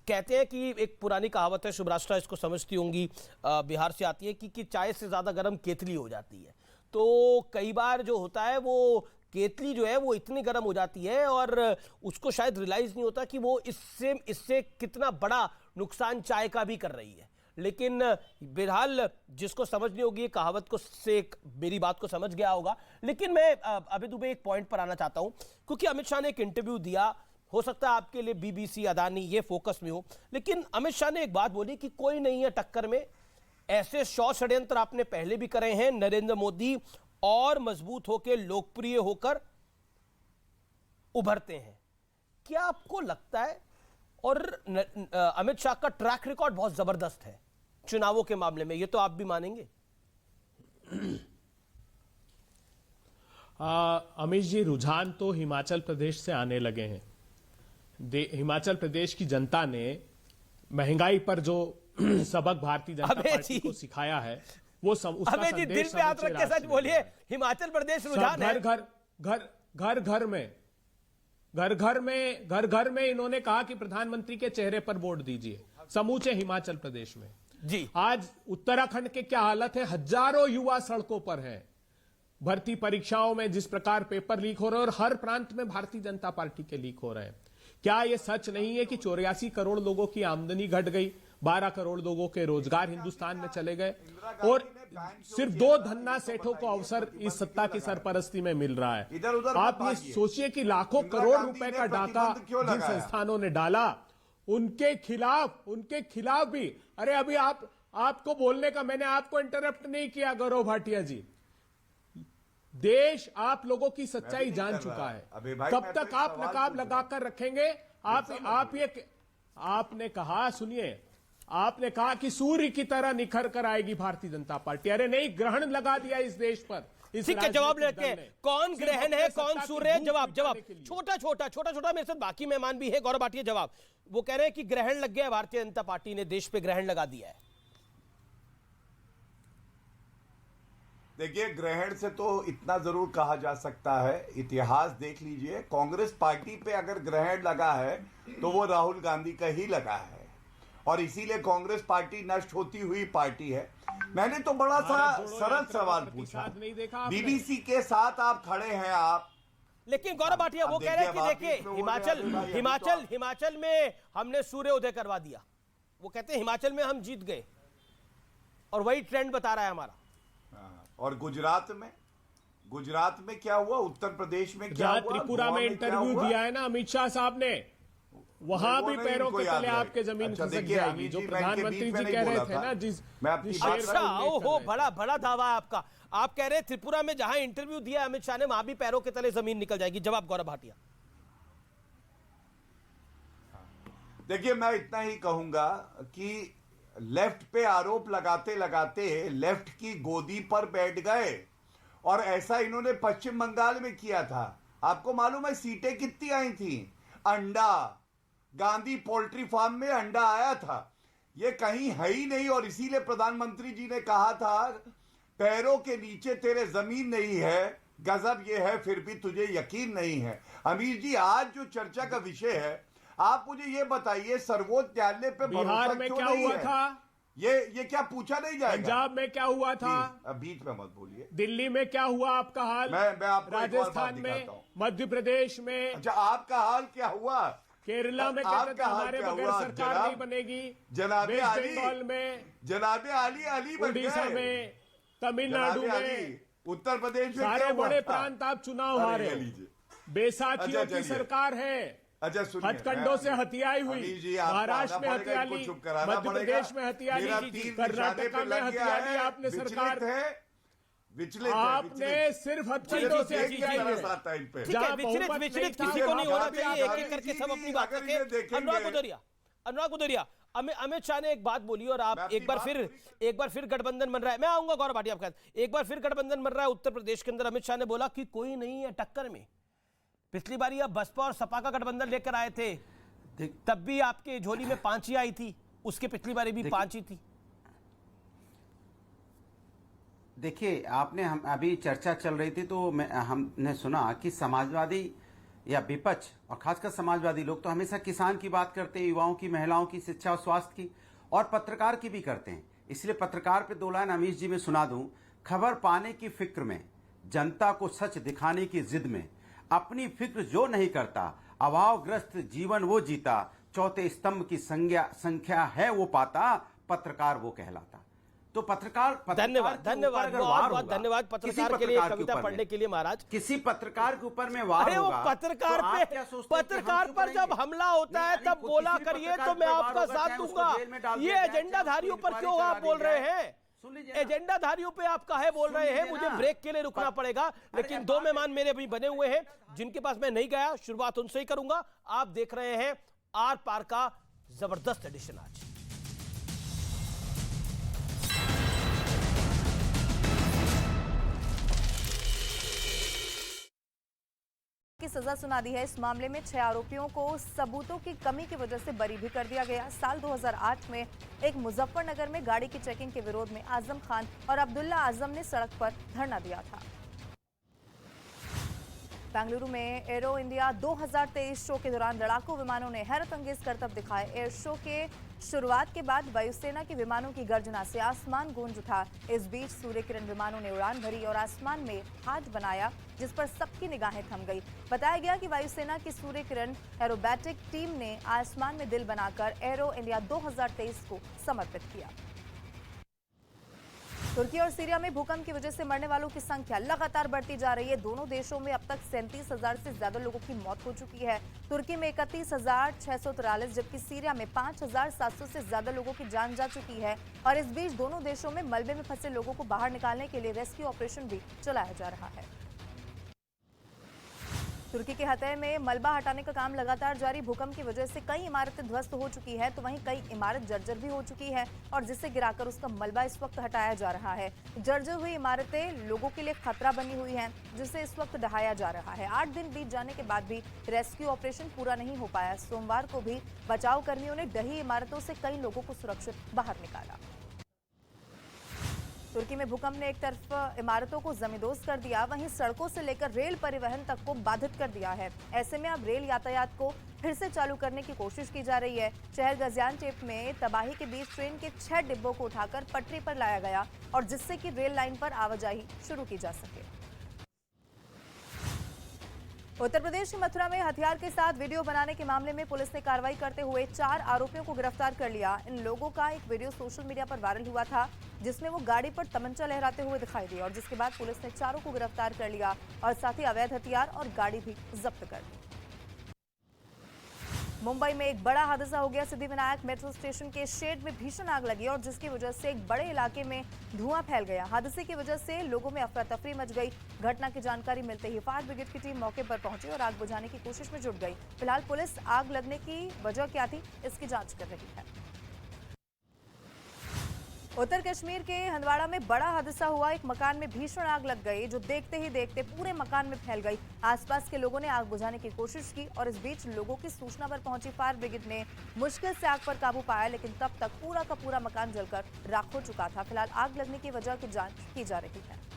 कहते हैं कि एक पुरानी कहावत है, शुभराष्ट्रा इसको समझती होंगी, बिहार से आती है कि चाय से ज्यादा गर्म केतली हो जाती है। तो कई बार जो होता है वो केतली जो है वो इतनी गर्म हो जाती है और उसको शायद रियलाइज नहीं होता कि वो इससे कितना बड़ा नुकसान चाय का भी कर रही है। लेकिन बहरहाल जिसको समझनी होगी कहावत को से मेरी बात को समझ गया होगा। लेकिन मैं अभी दुबे एक पॉइंट पर आना चाहता हूं, क्योंकि अमित शाह ने एक इंटरव्यू दिया, हो सकता है आपके लिए बीबीसी अदानी ये फोकस में हो, लेकिन अमित शाह ने एक बात बोली कि कोई नहीं है टक्कर में। ऐसे 100 षड्यंत्र आपने पहले भी करे हैं, नरेंद्र मोदी और मजबूत होकर लोकप्रिय होकर उभरते हैं। क्या आपको लगता है, और अमित शाह का ट्रैक रिकॉर्ड बहुत जबरदस्त है चुनावों के मामले में, ये तो आप भी मानेंगे? अमित जी, रुझान तो हिमाचल प्रदेश से आने लगे हैं। हिमाचल प्रदेश की जनता ने महंगाई पर जो सबक भारतीय जनता पार्टी को सिखाया है वो उसका संदेश दिल पे हाथ रख के सच बोलिए, हिमाचल प्रदेश रुझान है। घर घर में इन्होंने कहा कि प्रधानमंत्री के चेहरे पर वोट दीजिए, समूचे हिमाचल प्रदेश में। जी आज उत्तराखंड के क्या हालत है, हजारों युवा सड़कों पर हैं। भर्ती परीक्षाओं में जिस प्रकार पेपर लीक हो रहे हैं और हर प्रांत में भारतीय जनता पार्टी के लीक हो रहे हैं। क्या यह सच नहीं है कि 84 करोड़ लोगों की आमदनी घट गई, 12 करोड़ लोगों के रोजगार हिंदुस्तान में चले गए और सिर्फ 2 धन्ना सेठों को अवसर इस सत्ता की सरपरस्ती में मिल रहा है? आप ये सोचिए कि लाखों करोड़ रुपए का डाका जिन संस्थानों ने डाला उनके खिलाफ भी, अरे अभी आपको बोलने का, मैंने आपको इंटरप्ट नहीं किया गौरव भाटिया जी। देश आप लोगों की सच्चाई जान चुका है। कब तक आप नकाब लगाकर रखेंगे? आपने कहा, सुनिए, आपने कहा कि सूर्य की तरह निखर कर आएगी भारतीय जनता पार्टी। अरे नहीं, ग्रहण लगा दिया इस देश पर। ठीक है, जवाब लेके कौन ग्रहण है कौन सूर्य है? जवाब छोटा मेरे साथ बाकी मेहमान भी है। गौरव भाटिया जवाब, वो कह रहे हैं कि ग्रहण लग गया है, भारतीय जनता पार्टी ने देश पे ग्रहण लगा दिया है। देखिए, ग्रहण से तो इतना जरूर कहा जा सकता है, इतिहास देख लीजिए, कांग्रेस पार्टी पे अगर ग्रहण लगा है तो वो राहुल गांधी का ही लगा है और इसीलिए कांग्रेस पार्टी नष्ट होती हुई पार्टी है। मैंने तो बड़ा सा सरल सवाल पूछा, बीबीसी के साथ आप खड़े हैं आप, लेकिन गौरव भाटिया वो कह रहे हैं कि देखिए हिमाचल में हमने सूर्य उदय करवा दिया। वो कहते हैं हिमाचल में हम जीत गए और वही ट्रेंड बता रहा है हमारा। और गुजरात में क्या हुआ, उत्तर प्रदेश में क्या जहां हुआ, त्रिपुरा में क्या इंटरव्यू हुआ? दिया है ना अमित शाह साहब ने, वहां भी वो नहीं पैरों इनको के याद तले रहे। आपके जमीन अच्छा, खिसक देखिए, जाएगी, अमित जो जी, मैं इनके प्रधानमंत्री बीच में जी नहीं कह रहे बोला थे था। ना, जिस मैं अपनी जिस बात शेर का अच्छा, उल्लेख ओहो, कर रहे थे। बड़ा बड़ा दावा है आपका। आप कह रहे हैं त्रिपुरा में जहां इंटरव्यू दिया अमित शाह ने, वहां भी पैरों के तले जमीन निकल जाएगी। जवाब गौरव भाटिया। देखिए, मैं इतना ही कहूंगा कि लेफ्ट पे आरोप लगाते लगाते लेफ्ट की गोदी पर बैठ गए, और ऐसा इन्होंने पश्चिम बंगाल में किया था। आपको मालूम है सीटें कितनी आई थी? अंडा, गांधी पोल्ट्री फार्म में अंडा आया था, ये कहीं है ही नहीं। और इसीलिए प्रधानमंत्री जी ने कहा था, पैरों के नीचे तेरे जमीन नहीं है, गजब ये है फिर भी तुझे यकीन नहीं है। अमीर जी, आज जो चर्चा का विषय है, आप मुझे ये बताइए, सर्वोच्च न्यायालय पे बिहार भरोसा में क्यों क्या नहीं हुआ है? था, ये क्या पूछा नहीं जाएगा? पंजाब में क्या हुआ था, जी, अब बीच में मत बोलिए। दिल्ली में क्या हुआ आपका हाल, मैं आपको एक और बात राजस्थान में, दिखाता हूं। मध्य प्रदेश में, अच्छा, आपका हाल क्या हुआ? केरला में आपका कहते थे हाल हमारे क्या बगैर हुआ? सरकार जनाब- नहीं बनेगी, जनाबे वेस्ट अली, बंगाल में, जनाबे अली बन उड़ीसा गए। में, तमिलनाडु जनाबे में, अली, उत्तर प्रदेश में सारे क्या हुआ बड़े था? प्रांत आप चुनाव अरे, हारे ले हो। लीजिए। बैसाखियों अच्छा, की चलिए। सरकार है, अच्छा, सुनिए, हथकंडों से हथियाई हुई, अमीर जी, आपको महाराष्ट्र आना में पड़ेगा, हथिया इनको ली, चुप कराना मध्य पड़ेगा। प्रदेश में हथिया मेरा ली, तीर निशाने कर्नाटक पे में लग गया हथिया ली है, आपने विचलित सरकार, है, विचलित है, आपने विचलित। सिर्फ मुझे हथकंडों तो से देख के हथियाई तरस है। आता है इन पे। ठीक है, जहां विचलित बहुमत विचलित नहीं था, किसी को नहीं होना वहां पे चाहिए। एक आजादी एक करके जी, सब अपनी बात अगर रखें। इन्हें देखेंगे- अनुराग गुदरिया, अमित शाह ने एक बात बोली और आप मैं अपनी एक बार फिर गठबंधन बन रहा है। मैं आऊंगा गौरव भाटिया आपके साथ। एक बार फिर गठबंधन बन रहा है उत्तर प्रदेश के अंदर। अमित शाह ने बोला कि कोई नहीं है टक्कर में। पिछली बार आप बसपा और सपा का गठबंधन लेकर आए थे, तब भी आपके झोली में 5 ही आई थी, उसके पिछली बार भी 5 ही थी। देखिए, आपने हम अभी चर्चा चल रही थी तो हमने सुना कि समाजवादी या विपक्ष और खासकर समाजवादी लोग तो हमेशा किसान की बात करते हैं, युवाओं की, महिलाओं की, शिक्षा और स्वास्थ्य की, और पत्रकार की भी करते हैं। इसलिए पत्रकार पे 2 लाइन अमीश जी में सुना दूं। खबर पाने की फिक्र में, जनता को सच दिखाने की जिद में, अपनी फिक्र जो नहीं करता, अभावग्रस्त जीवन वो जीता, चौथे स्तंभ की संख्या है वो पाता, पत्रकार वो कहलाता। तो पत्रकार धन्यवाद, धन्यवाद, बहुत बहुत धन्यवाद पत्रकार के लिए, कविता पढ़ने के लिए। महाराज, किसी पत्रकार के ऊपर में वार अरे वो होगा, पत्रकार तो आप क्या पे, सोचते हैं कि हम पत्रकार क्यों पर जब पढ़ेंगे? हमला होता है नहीं, तब किसी बोला भी करिए पत्रकार तो पे मैं वार आपका होगा, साथ चाहे उसको दूंगा। जेल में डाल ये दिया जाए, एजेंडाधारियों चाहे पर उसको क्यों इंक्वायरी आप बोल चला दी रहे जाए। हैं? सुन लीजिए ना। एजेंडाधारियों पे आप काहे बोल रहे हैं? लीजिए मुझे ना। ब्रेक के लिए रुकना पड़ेगा, लेकिन 2 मेहमान मेरे अभी बने हुए हैं जिनके पास मैं नहीं गया। शुरुआत उनसे ही करूंगा। आप देख रहे हैं आर पार का जबरदस्त एडिशन आज। की सजा सुना दी है। इस मामले में 6 आरोपियों को सबूतों की कमी की वजह से बरी भी कर दिया गया। साल 2008 में एक मुजफ्फरनगर में गाड़ी की चेकिंग के विरोध में आजम खान और अब्दुल्ला आजम ने सड़क पर धरना दिया था। बेंगलुरु में एरो इंडिया 2023 शो के दौरान लड़ाकू विमानों ने हैरत अंगेज करतब दिखाए। एयर शो के शुरुआत के बाद वायुसेना के विमानों की गर्जना से आसमान गूंज उठा। इस बीच सूर्य किरण विमानों ने उड़ान भरी और आसमान में हाथ बनाया, जिस पर सबकी निगाहें थम गई। बताया गया कि वायुसेना की सूर्य किरण एरोबैटिक टीम ने आसमान में दिल बनाकर एरो इंडिया 2023 को समर्पित किया। तुर्की और सीरिया में भूकंप की वजह से मरने वालों की संख्या लगातार बढ़ती जा रही है। दोनों देशों में अब तक 37,000 से ज्यादा लोगों की मौत हो चुकी है। तुर्की में 31,643 जबकि सीरिया में 5,700 से ज्यादा लोगों की जान जा चुकी है। और इस बीच दोनों देशों में मलबे में फंसे लोगों को बाहर निकालने के लिए रेस्क्यू ऑपरेशन भी चलाया जा रहा है। तुर्की के हतै में मलबा हटाने का काम लगातार जारी। भूकंप की वजह से कई इमारतें ध्वस्त हो चुकी है, तो वहीं कई इमारत जर्जर भी हो चुकी है और जिसे गिराकर उसका मलबा इस वक्त हटाया जा रहा है। जर्जर हुई इमारतें लोगों के लिए खतरा बनी हुई हैं, जिसे इस वक्त ढहाया जा रहा है। 8 दिन बीत जाने के बाद भी रेस्क्यू ऑपरेशन पूरा नहीं हो पाया। सोमवार को भी बचाव कर्मियों ने ढही इमारतों से कई लोगों को सुरक्षित बाहर निकाला। तुर्की में भूकंप ने एक तरफ इमारतों को जमींदोज कर दिया, वहीं सड़कों से लेकर रेल परिवहन तक को बाधित कर दिया है। ऐसे में अब रेल यातायात को फिर से चालू करने की कोशिश की जा रही है। शहर गाजियानटेप में तबाही के बीच ट्रेन के 6 डिब्बों को उठाकर पटरी पर लाया गया और जिससे कि रेल लाइन पर आवाजाही शुरू की जा सके। उत्तर प्रदेश की मथुरा में हथियार के साथ वीडियो बनाने के मामले में पुलिस ने कार्रवाई करते हुए 4 आरोपियों को गिरफ्तार कर लिया। इन लोगों का एक वीडियो सोशल मीडिया पर वायरल हुआ था, जिसमें वो गाड़ी पर तमंचा लहराते हुए दिखाई दिए और जिसके बाद पुलिस ने चारों को गिरफ्तार कर लिया और साथ ही अवैध हथियार और गाड़ी भी जब्त कर ली। मुंबई में एक बड़ा हादसा हो गया। सिद्धिविनायक मेट्रो स्टेशन के शेड में भीषण आग लगी और जिसकी वजह से एक बड़े इलाके में धुआं फैल गया। हादसे की वजह से लोगों में अफरा तफरी मच गई। घटना की जानकारी मिलते ही फायर ब्रिगेड की टीम मौके पर पहुंची और आग बुझाने की कोशिश में जुट गई। फिलहाल पुलिस आग लगने की वजह क्या थी, इसकी जांच कर रही है। उत्तर कश्मीर के हंदवाड़ा में बड़ा हादसा हुआ। एक मकान में भीषण आग लग गई, जो देखते ही देखते पूरे मकान में फैल गई। आसपास के लोगों ने आग बुझाने की कोशिश की और इस बीच लोगों की सूचना पर पहुंची फायर ब्रिगेड ने मुश्किल से आग पर काबू पाया, लेकिन तब तक पूरा का पूरा मकान जलकर राख हो चुका था। फिलहाल आग लगने की वजह की जांच की जा रही है।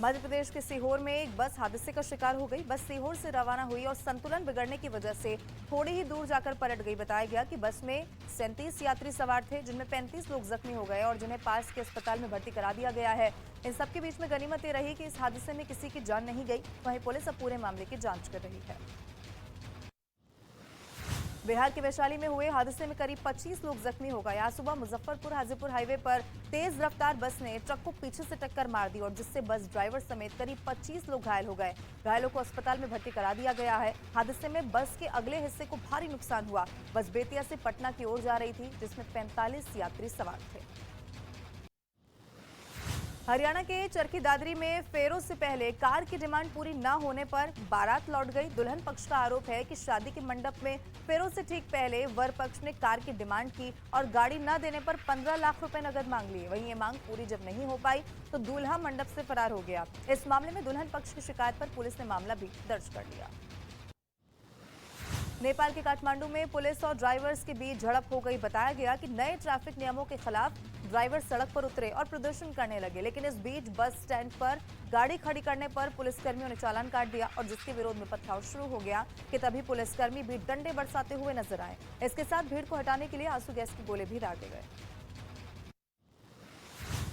मध्य प्रदेश के सीहोर में एक बस हादसे का शिकार हो गई। बस सीहोर से रवाना हुई और संतुलन बिगड़ने की वजह से थोड़ी ही दूर जाकर पलट गई। बताया गया कि बस में 37 यात्री सवार थे, जिनमें 35 लोग जख्मी हो गए और जिन्हें पास के अस्पताल में भर्ती करा दिया गया है। इन सबके बीच में गनीमत ये रही कि इस हादसे में किसी की जान नहीं गई। वहीं पुलिस अब पूरे मामले की जांच कर रही है। बिहार के वैशाली में हुए हादसे में करीब 25 लोग जख्मी हो गए। आज सुबह मुजफ्फरपुर हाजीपुर हाईवे पर तेज रफ्तार बस ने ट्रक को पीछे से टक्कर मार दी और जिससे बस ड्राइवर समेत करीब 25 लोग घायल हो गए। घायलों को अस्पताल में भर्ती करा दिया गया है। हादसे में बस के अगले हिस्से को भारी नुकसान हुआ। बस बेतिया से पटना की ओर जा रही थी, जिसमें 45 यात्री सवार थे। हरियाणा के चरखी दादरी में फेरों से पहले कार की डिमांड पूरी न होने पर बारात लौट गई। दुल्हन पक्ष का आरोप है कि शादी के मंडप में फेरों से ठीक पहले वर पक्ष ने कार की डिमांड की और गाड़ी न देने पर 15 लाख रुपए नगद मांग लिए। वहीं ये मांग पूरी जब नहीं हो पाई तो दूल्हा मंडप से फरार हो गया। इस मामले में दुल्हन पक्ष की शिकायत पर पुलिस ने मामला भी दर्ज कर लिया। नेपाल के काठमांडू में पुलिस और ड्राइवर्स के बीच झड़प हो गई। बताया गया कि नए ट्रैफिक नियमों के खिलाफ ड्राइवर सड़क पर उतरे और प्रदर्शन करने लगे, लेकिन इस बीच बस स्टैंड पर गाड़ी खड़ी करने पर पुलिसकर्मियों ने चालान काट दिया और जिसके विरोध में पथराव शुरू हो गया कि तभी पुलिसकर्मी भी डंडे बरसाते हुए नजर आए। इसके साथ भीड़ को हटाने के लिए आंसू गैस के गोले भी दागे गए।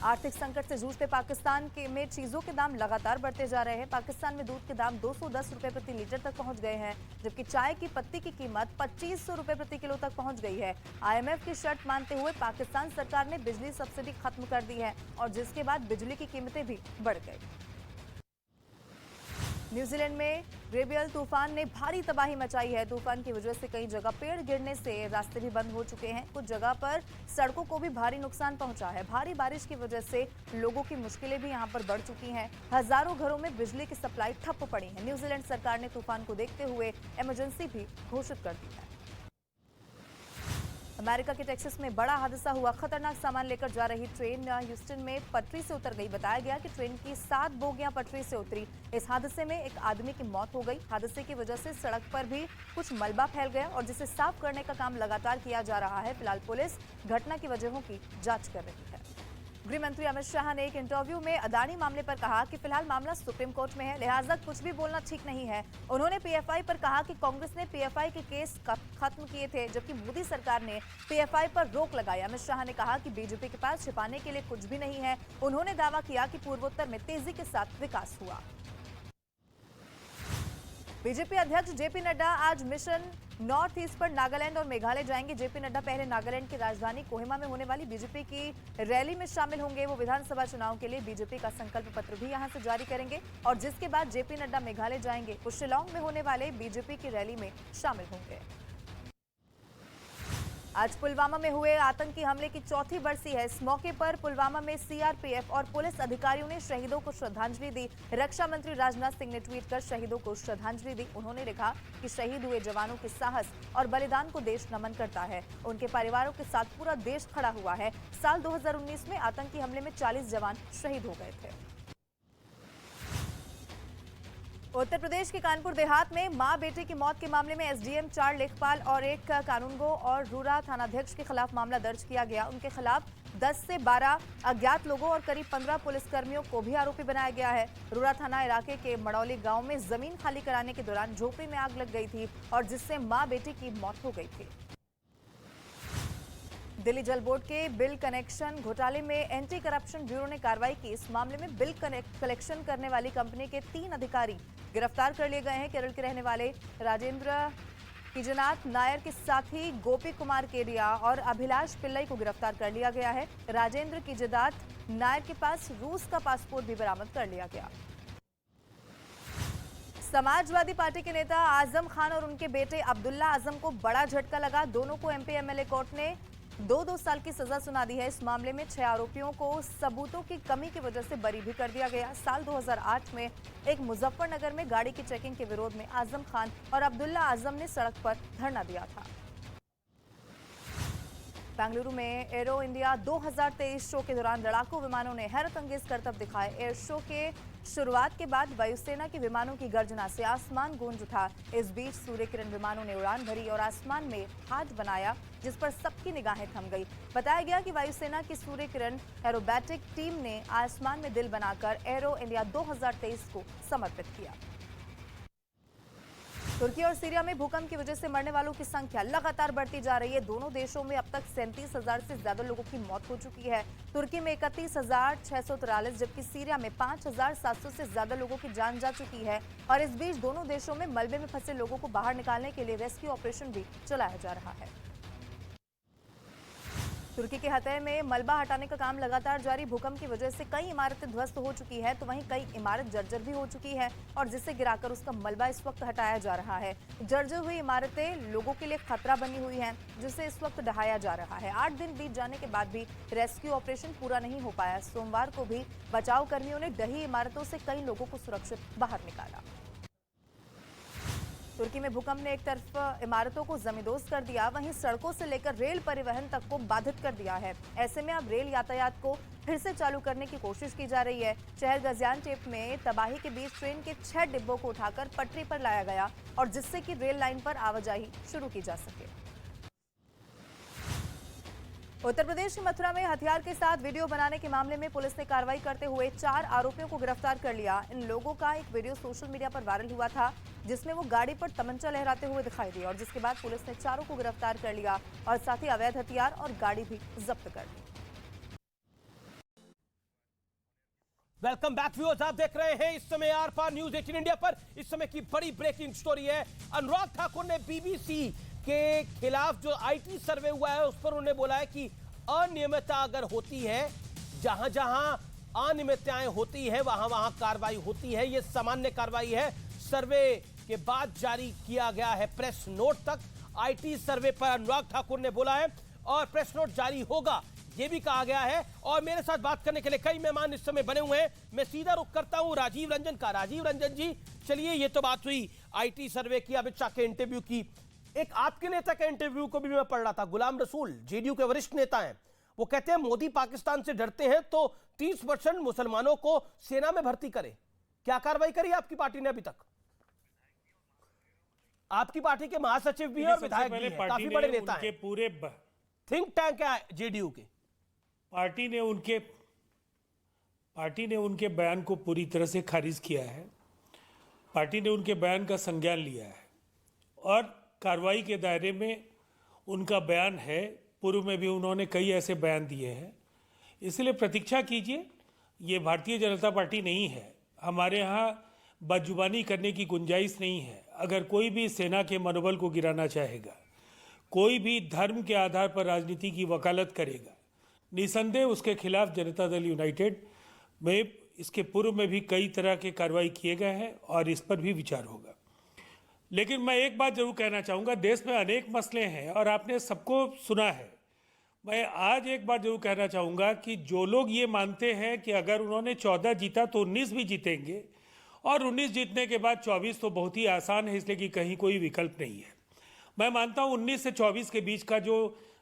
आर्थिक संकट से जूझते पाकिस्तान में चीजों के दाम लगातार बढ़ते जा रहे हैं। पाकिस्तान में दूध के दाम 210 रुपए प्रति लीटर तक पहुंच गए हैं, जबकि चाय की पत्ती की कीमत 2500 रुपए प्रति किलो तक पहुंच गई है। IMF की शर्त मानते हुए पाकिस्तान सरकार ने बिजली सब्सिडी खत्म कर दी है और जिसके बाद बिजली की कीमतें भी बढ़ गई। न्यूजीलैंड में गेब्रियल तूफान ने भारी तबाही मचाई है। तूफान की वजह से कई जगह पेड़ गिरने से रास्ते भी बंद हो चुके हैं। कुछ जगह पर सड़कों को भी भारी नुकसान पहुंचा है। भारी बारिश की वजह से लोगों की मुश्किलें भी यहां पर बढ़ चुकी हैं। हजारों घरों में बिजली की सप्लाई ठप पड़ी है। न्यूजीलैंड सरकार ने तूफान को देखते हुए इमरजेंसी भी घोषित कर दी है। अमेरिका के टेक्सास में बड़ा हादसा हुआ। खतरनाक सामान लेकर जा रही ट्रेन ह्यूस्टन में पटरी से उतर गई। बताया गया कि ट्रेन की 7 बोगियां पटरी से उतरी। इस हादसे में एक आदमी की मौत हो गई। हादसे की वजह से सड़क पर भी कुछ मलबा फैल गया और जिसे साफ करने का काम लगातार किया जा रहा है। फिलहाल पुलिस घटना की वजहों की जांच कर रही है। गृह मंत्री अमित शाह ने एक इंटरव्यू में अडानी मामले पर कहा कि फिलहाल मामला सुप्रीम कोर्ट में है, लिहाजा कुछ भी बोलना ठीक नहीं है। उन्होंने पीएफआई पर कहा कि कांग्रेस ने पीएफआई के केस खत्म किए थे, जबकि मोदी सरकार ने पीएफआई पर रोक लगाई। अमित शाह ने कहा कि बीजेपी के पास छिपाने के लिए कुछ भी नहीं है। उन्होंने दावा किया कि पूर्वोत्तर में तेजी के साथ विकास हुआ। बीजेपी अध्यक्ष जेपी नड्डा आज मिशन नॉर्थ ईस्ट पर नागालैंड और मेघालय जाएंगे। जेपी नड्डा पहले नागालैंड की राजधानी कोहिमा में होने वाली बीजेपी की रैली में शामिल होंगे। वो विधानसभा चुनाव के लिए बीजेपी का संकल्प पत्र भी यहां से जारी करेंगे और जिसके बाद जेपी नड्डा मेघालय जाएंगे। वो शिलांग में होने वाले बीजेपी की रैली में शामिल होंगे। आज पुलवामा में हुए आतंकी हमले की 4थी बरसी है। इस मौके पर पुलवामा में सीआरपीएफ और पुलिस अधिकारियों ने शहीदों को श्रद्धांजलि दी। रक्षा मंत्री राजनाथ सिंह ने ट्वीट कर शहीदों को श्रद्धांजलि दी। उन्होंने लिखा कि शहीद हुए जवानों के साहस और बलिदान को देश नमन करता है। उनके परिवारों के साथ पूरा देश खड़ा हुआ है। साल 2019 में आतंकी हमले में 40 जवान शहीद हो गए थे। उत्तर प्रदेश के कानपुर देहात में मां बेटे की मौत के मामले में एसडीएम 4 लेखपाल और 1 कानूनगो और रूरा थानाध्यक्ष के खिलाफ मामला दर्ज किया गया। उनके खिलाफ 10 से 12 अज्ञात लोगों और करीब 15 पुलिसकर्मियों को भी आरोपी बनाया गया है। रूरा थाना इलाके के मड़ौली गांव में जमीन खाली कराने के दौरान झोपड़ी में आग लग गई थी और जिससे मां बेटी की मौत हो गई थी। दिल्ली जल बोर्ड के बिल कनेक्शन घोटाले में एंटी करप्शन ब्यूरो ने कार्रवाई की। इस मामले में बिल कलेक्शन करने वाली कंपनी के 3 अधिकारी गिरफ्तार कर लिए गए हैं। केरल के रहने वाले राजेंद्र किजनाथ नायर के साथी गोपी कुमार केडिया और अभिलाष पिल्लई को गिरफ्तार कर लिया गया है। राजेंद्र किजनाथ नायर के पास रूस का पासपोर्ट भी बरामद कर लिया गया। समाजवादी पार्टी के नेता आजम खान और उनके बेटे अब्दुल्ला आजम को बड़ा झटका लगा। दोनों को एमपी एमएलए कोर्ट ने 2-2 साल की सजा सुना दी है। इस मामले में 6 आरोपियों को सबूतों की कमी की वजह से बरी भी कर दिया गया। साल 2008 में एक मुजफ्फरनगर में गाड़ी की चेकिंग के विरोध में आजम खान और अब्दुल्ला आजम ने सड़क पर धरना दिया था। बेंगलुरु में एरो इंडिया 2023 शो के दौरान लड़ाकू विमानों ने हैरत अंगेज करतब दिखाए। एयर शो के शुरुआत के बाद वायुसेना के विमानों की गर्जना से आसमान गूंज उठा। इस बीच सूर्य किरण विमानों ने उड़ान भरी और आसमान में हाथ बनाया, जिस पर सबकी निगाहें थम गई। बताया गया कि वायुसेना की सूर्य किरण एरोबैटिक टीम ने आसमान में दिल बनाकर एरो इंडिया 2023 को समर्पित किया। तुर्की और सीरिया में भूकंप की वजह से मरने वालों की संख्या लगातार बढ़ती जा रही है। दोनों देशों में अब तक 37,000 से ज्यादा लोगों की मौत हो चुकी है। तुर्की में 31,643 जबकि सीरिया में 5,700 से ज्यादा लोगों की जान जा चुकी है। और इस बीच दोनों देशों में मलबे में फंसे लोगों को बाहर निकालने के लिए रेस्क्यू ऑपरेशन भी चलाया जा रहा है। तुर्की के हतै में मलबा हटाने का काम लगातार जारी। भूकंप की वजह से कई इमारतें ध्वस्त हो चुकी है तो वहीं कई इमारत जर्जर भी हो चुकी है और जिसे गिराकर उसका मलबा इस वक्त हटाया जा रहा है। जर्जर हुई इमारतें लोगों के लिए खतरा बनी हुई हैं, जिसे इस वक्त ढहाया जा रहा है। 8 दिन बीत जाने के बाद भी रेस्क्यू ऑपरेशन पूरा नहीं हो पाया। सोमवार को भी बचाव कर्मियों ने ढही इमारतों से कई लोगों को सुरक्षित बाहर निकाला। तुर्की में भूकंप ने एक तरफ इमारतों को जमींदोज कर दिया, वहीं सड़कों से लेकर रेल परिवहन तक को बाधित कर दिया है। ऐसे में अब रेल यातायात को फिर से चालू करने की कोशिश की जा रही है। शहर गाजियानटेप में तबाही के बीच ट्रेन के 6 डिब्बों को उठाकर पटरी पर लाया गया और जिससे कि रेल लाइन पर आवाजाही शुरू की जा सके। उत्तर प्रदेश की मथुरा में हथियार के साथ वीडियो बनाने के मामले में पुलिस ने कार्रवाई करते हुए 4 आरोपियों को गिरफ्तार कर लिया। इन लोगों का एक वीडियो सोशल मीडिया पर वायरल हुआ था, जिसमें वो गाड़ी पर तमंचा लहराते हुए दिखाई दिए और जिसके बाद पुलिस ने चारों को गिरफ्तार कर लिया और साथ ही अवैध हथियार और गाड़ी भी जब्त कर ली। वेलकम बैक व्यूअर्स, आप देख रहे हैं इस समय आर पार न्यूज 18 इंडिया पर। इस समय की बड़ी ब्रेकिंग स्टोरी है। अनुराग ठाकुर ने बीबीसी के खिलाफ जो आईटी सर्वे हुआ है उस पर उन्होंने बोला है कि अनियमितता अगर होती है, जहां जहां अनियमितताएं होती है वहां वहां कार्रवाई होती है। यह सामान्य कार्रवाई है। सर्वे के बाद जारी किया गया है प्रेस नोट तक। आईटी सर्वे पर अनुराग ठाकुर ने बोला है और प्रेस नोट जारी होगा यह भी कहा गया है। और मेरे साथ बात करने के लिए कई मेहमान इस समय बने हुए हैं। मैं सीधा रुख करता हूं राजीव रंजन का। राजीव रंजन जी, चलिए, ये तो बात हुई आईटी सर्वे की, अमित शाह के इंटरव्यू की। एक आपके नेता के इंटरव्यू को भी मैं पढ़ रहा था, गुलाम रसूल, जेडीयू के वरिष्ठ नेता हैं। वो कहते हैं मोदी पाकिस्तान से डरते हैं तो 30% मुसलमानों को सेना में भर्ती करे। क्या कार्रवाई करी आपकी पार्टी ने अभी तक? आपकी पार्टी के महासचिव भी हैं और विधायक भी हैं, काफी बड़े नेता हैं, पूरे थिंक टैंक है जेडीयू के। पार्टी ने उनके बयान को पूरी तरह से खारिज किया है। पार्टी ने उनके बयान का संज्ञान लिया है और कार्रवाई के दायरे में उनका बयान है। पूर्व में भी उन्होंने कई ऐसे बयान दिए हैं, इसलिए प्रतीक्षा कीजिए। ये भारतीय जनता पार्टी नहीं है। हमारे यहाँ बदजुबानी करने की गुंजाइश नहीं है। अगर कोई भी सेना के मनोबल को गिराना चाहेगा, कोई भी धर्म के आधार पर राजनीति की वकालत करेगा, निसंदेह उसके खिलाफ जनता दल यूनाइटेड में इसके पूर्व में भी कई तरह के कार्रवाई किए गए हैं और इस पर भी विचार होगा। लेकिन मैं एक बात जरूर कहना चाहूँगा, देश में अनेक मसले हैं और आपने सबको सुना है। मैं आज एक बात जरूर कहना चाहूँगा कि जो लोग ये मानते हैं कि अगर उन्होंने 14 जीता तो 19 भी जीतेंगे और 19 जीतने के बाद 24 तो बहुत ही आसान है, इसलिए कि कहीं कोई विकल्प नहीं है। मैं मानता हूँ 19 से 24 के बीच का जो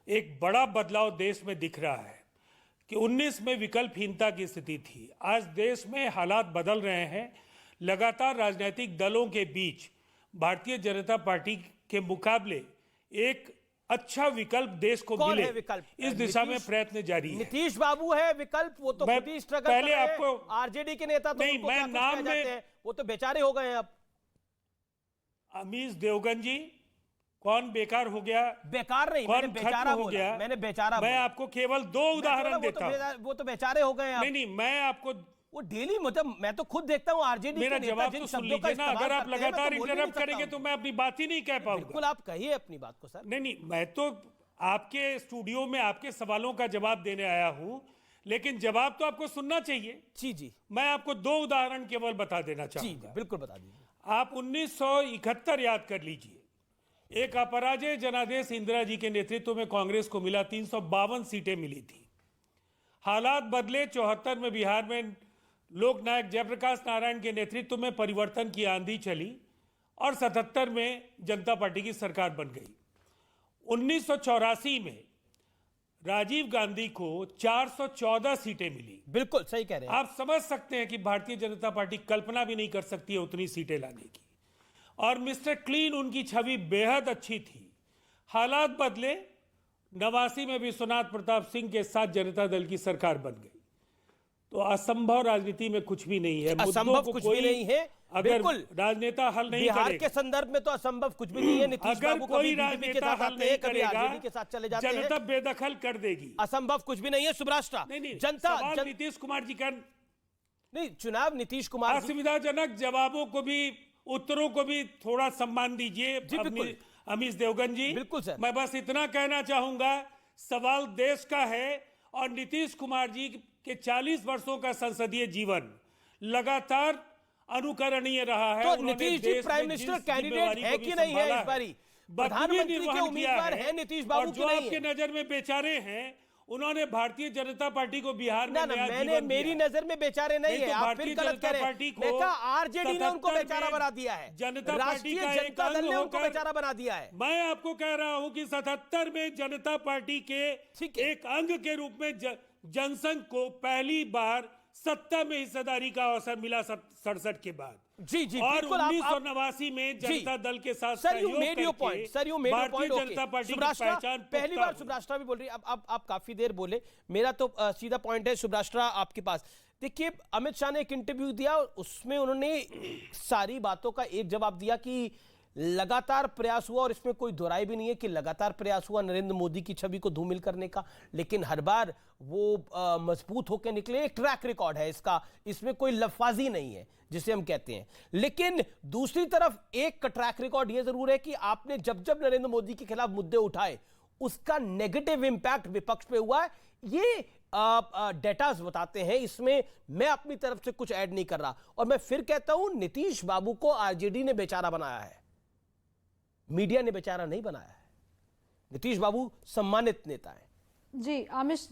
एक बड़ा बदलाव देश में दिख रहा है कि 19 में विकल्पहीनता की स्थिति थी। आज देश में हालात बदल रहे हैं। लगातार राजनीतिक दलों के बीच भारतीय जनता पार्टी के मुकाबले एक अच्छा विकल्प देश को मिले, इस दिशा में प्रयत्न जारी है। नीतीश बाबू है विकल्प, वो तो खुद ही स्ट्रगल पहले कर रहे हैं। आपको आरजेडी के नेता तो नहीं, उनको मैं क्या नाम कुछ कह जाते में हैं, वो तो बेचारे हो गए हैं अब। अमीश देवगन जी कौन बेकार हो गया, बेकार नहीं, कौन मैंने बेचारा खत्म हो बोला, गया, मैंने बेचारा मैं बोला। आपको केवल 2 उदाहरण देता हूं। वो तो बेचारे हो गए आप। नहीं, मैं आपको वो डेली मतलब मैं तो खुद देखता हूं आरजेडी मेरा के नेता जवाब जिन तो सुन शब्दों का लीजिए ना। इस्तेमाल अगर आप करते हैं, मैं लगातार तो बोल भी नहीं इंटरप्ट सकता करेंगे हूं। तो मैं अपनी बात ही नहीं कह पाऊंगा। बिल्कुल, आप कहिए अपनी बात को सर। नहीं, मैं तो आपके स्टूडियो में आपके सवालों का जवाब देने आया हूं, लेकिन जवाब तो आपको सुनना चाहिए। जी जी, मैं आपको 2 उदाहरण केवल बता देना जी चाहूंगा। बिल्कुल बता दीजिए। आप 1971 याद कर लीजिए, एक अपराजय जनादेश इंदिरा जी के नेतृत्व में कांग्रेस को मिला, 352 सीटें मिली थी। हालात बदले, 74 में बिहार में लोकनायक जयप्रकाश नारायण के नेतृत्व में परिवर्तन की आंधी चली और 77 में जनता पार्टी की सरकार बन गई। 1984 में राजीव गांधी को 414 सीटें मिली। बिल्कुल सही कह रहे हैं आप समझ सकते हैं कि भारतीय जनता पार्टी कल्पना भी नहीं कर सकती है उतनी सीटें लाने की। और मिस्टर क्लीन उनकी छवि बेहद अच्छी थी। हालात बदले, 89 में विश्वनाथ प्रताप सिंह के साथ जनता दल की सरकार बन गई। तो असंभव राजनीति में कुछ भी नहीं है। असंभव कुछ भी नहीं है। अगर बिल्कुल राजनेता हल नहीं बिहार करेगा, के संदर्भ में तो असंभव कुछ भी नहीं है। नीतीश अगर बाबू कोई कभी बीजेपी के राजनेता साथ हल आते नहीं हैं, कभी करेगा, आरजेडी के साथ चले जाते हैं। जनता बेदखल कर देगी। असंभव कुछ भी नहीं है सुब्राष्ट्र। नहीं, जनता सवाल नीतीश कुमार जी का नहीं, चुनाव नीतीश कुमार जी असुविधाजनक जवाबों को भी, उत्तरों को भी थोड़ा सम्मान दीजिए। बिल्कुल। अमीश देवगन जी, बिल्कुल सर। मैं बस इतना कहना चाहूंगा, सवाल देश का है और नीतीश कुमार जी के 40 वर्षों का संसदीय जीवन लगातार अनुकरणीय रहा है। तो Nitish ji prime minister candidate है कि नहीं है इस बारी? प्रधानमंत्री के उम्मीदवार है नीतीश बाबू की नहीं है? आपके नजर में बेचारे हैं, उन्होंने भारतीय जनता पार्टी को बिहार में नया मैंने जीवन मेरी दिया। नजर में बेचारे नहीं है। तो आप भारतीय फिर गलत जनता कह रहे हैं। पार्टी को मैं कहा आरजेडी ने उनको 77 बेचारा में बना दिया है। जनता पार्टी राष्ट्रीय का एक जनता दल अंग ने उनको होकर बेचारा बना दिया है। मैं आपको कह रहा हूं कि 77 में जनता पार्टी के ठीक है। एक अंग के रूप में जनसंघ को पहली बार सत्ता में हिस्सेदारी का अवसर मिला 67 के बाद। जी जी, और बिल्कुल। 1989 में जनता दल के साथ सर यू सहयोग मेड योर करके point, sir you made your point. Janata party की पहचान पहली बार सुब्राष्ट्रा भी बोल रही है। अब आप काफी देर बोले, मेरा तो सीधा पॉइंट है सुब्राष्ट्रा आपके पास। देखिए, अमित शाह ने एक इंटरव्यू दिया और उसमें उन्होंने सारी बातों का एक जवाब दिया कि लगातार प्रयास हुआ, और इसमें कोई दोहराई भी नहीं है कि लगातार प्रयास हुआ नरेंद्र मोदी की छवि को धूमिल करने का, लेकिन हर बार वो मजबूत होकर निकले। एक ट्रैक रिकॉर्ड है इसका, इसमें कोई लफाजी नहीं है जिसे हम कहते हैं। लेकिन दूसरी तरफ एक ट्रैक रिकॉर्ड यह जरूर है कि आपने जब जब नरेंद्र मोदी के खिलाफ मुद्दे उठाए, उसका नेगेटिव इंपैक्ट विपक्ष पे हुआ है। ये डेटास बताते हैं, इसमें मैं अपनी तरफ से कुछ ऐड नहीं कर रहा। और मैं फिर कहता हूं, नीतीश बाबू को आरजेडी ने बेचारा बनाया है, मीडिया ने बेचारा नहीं बनाया है। नीतीश बाबू सम्मानित नेता है। जी आमिश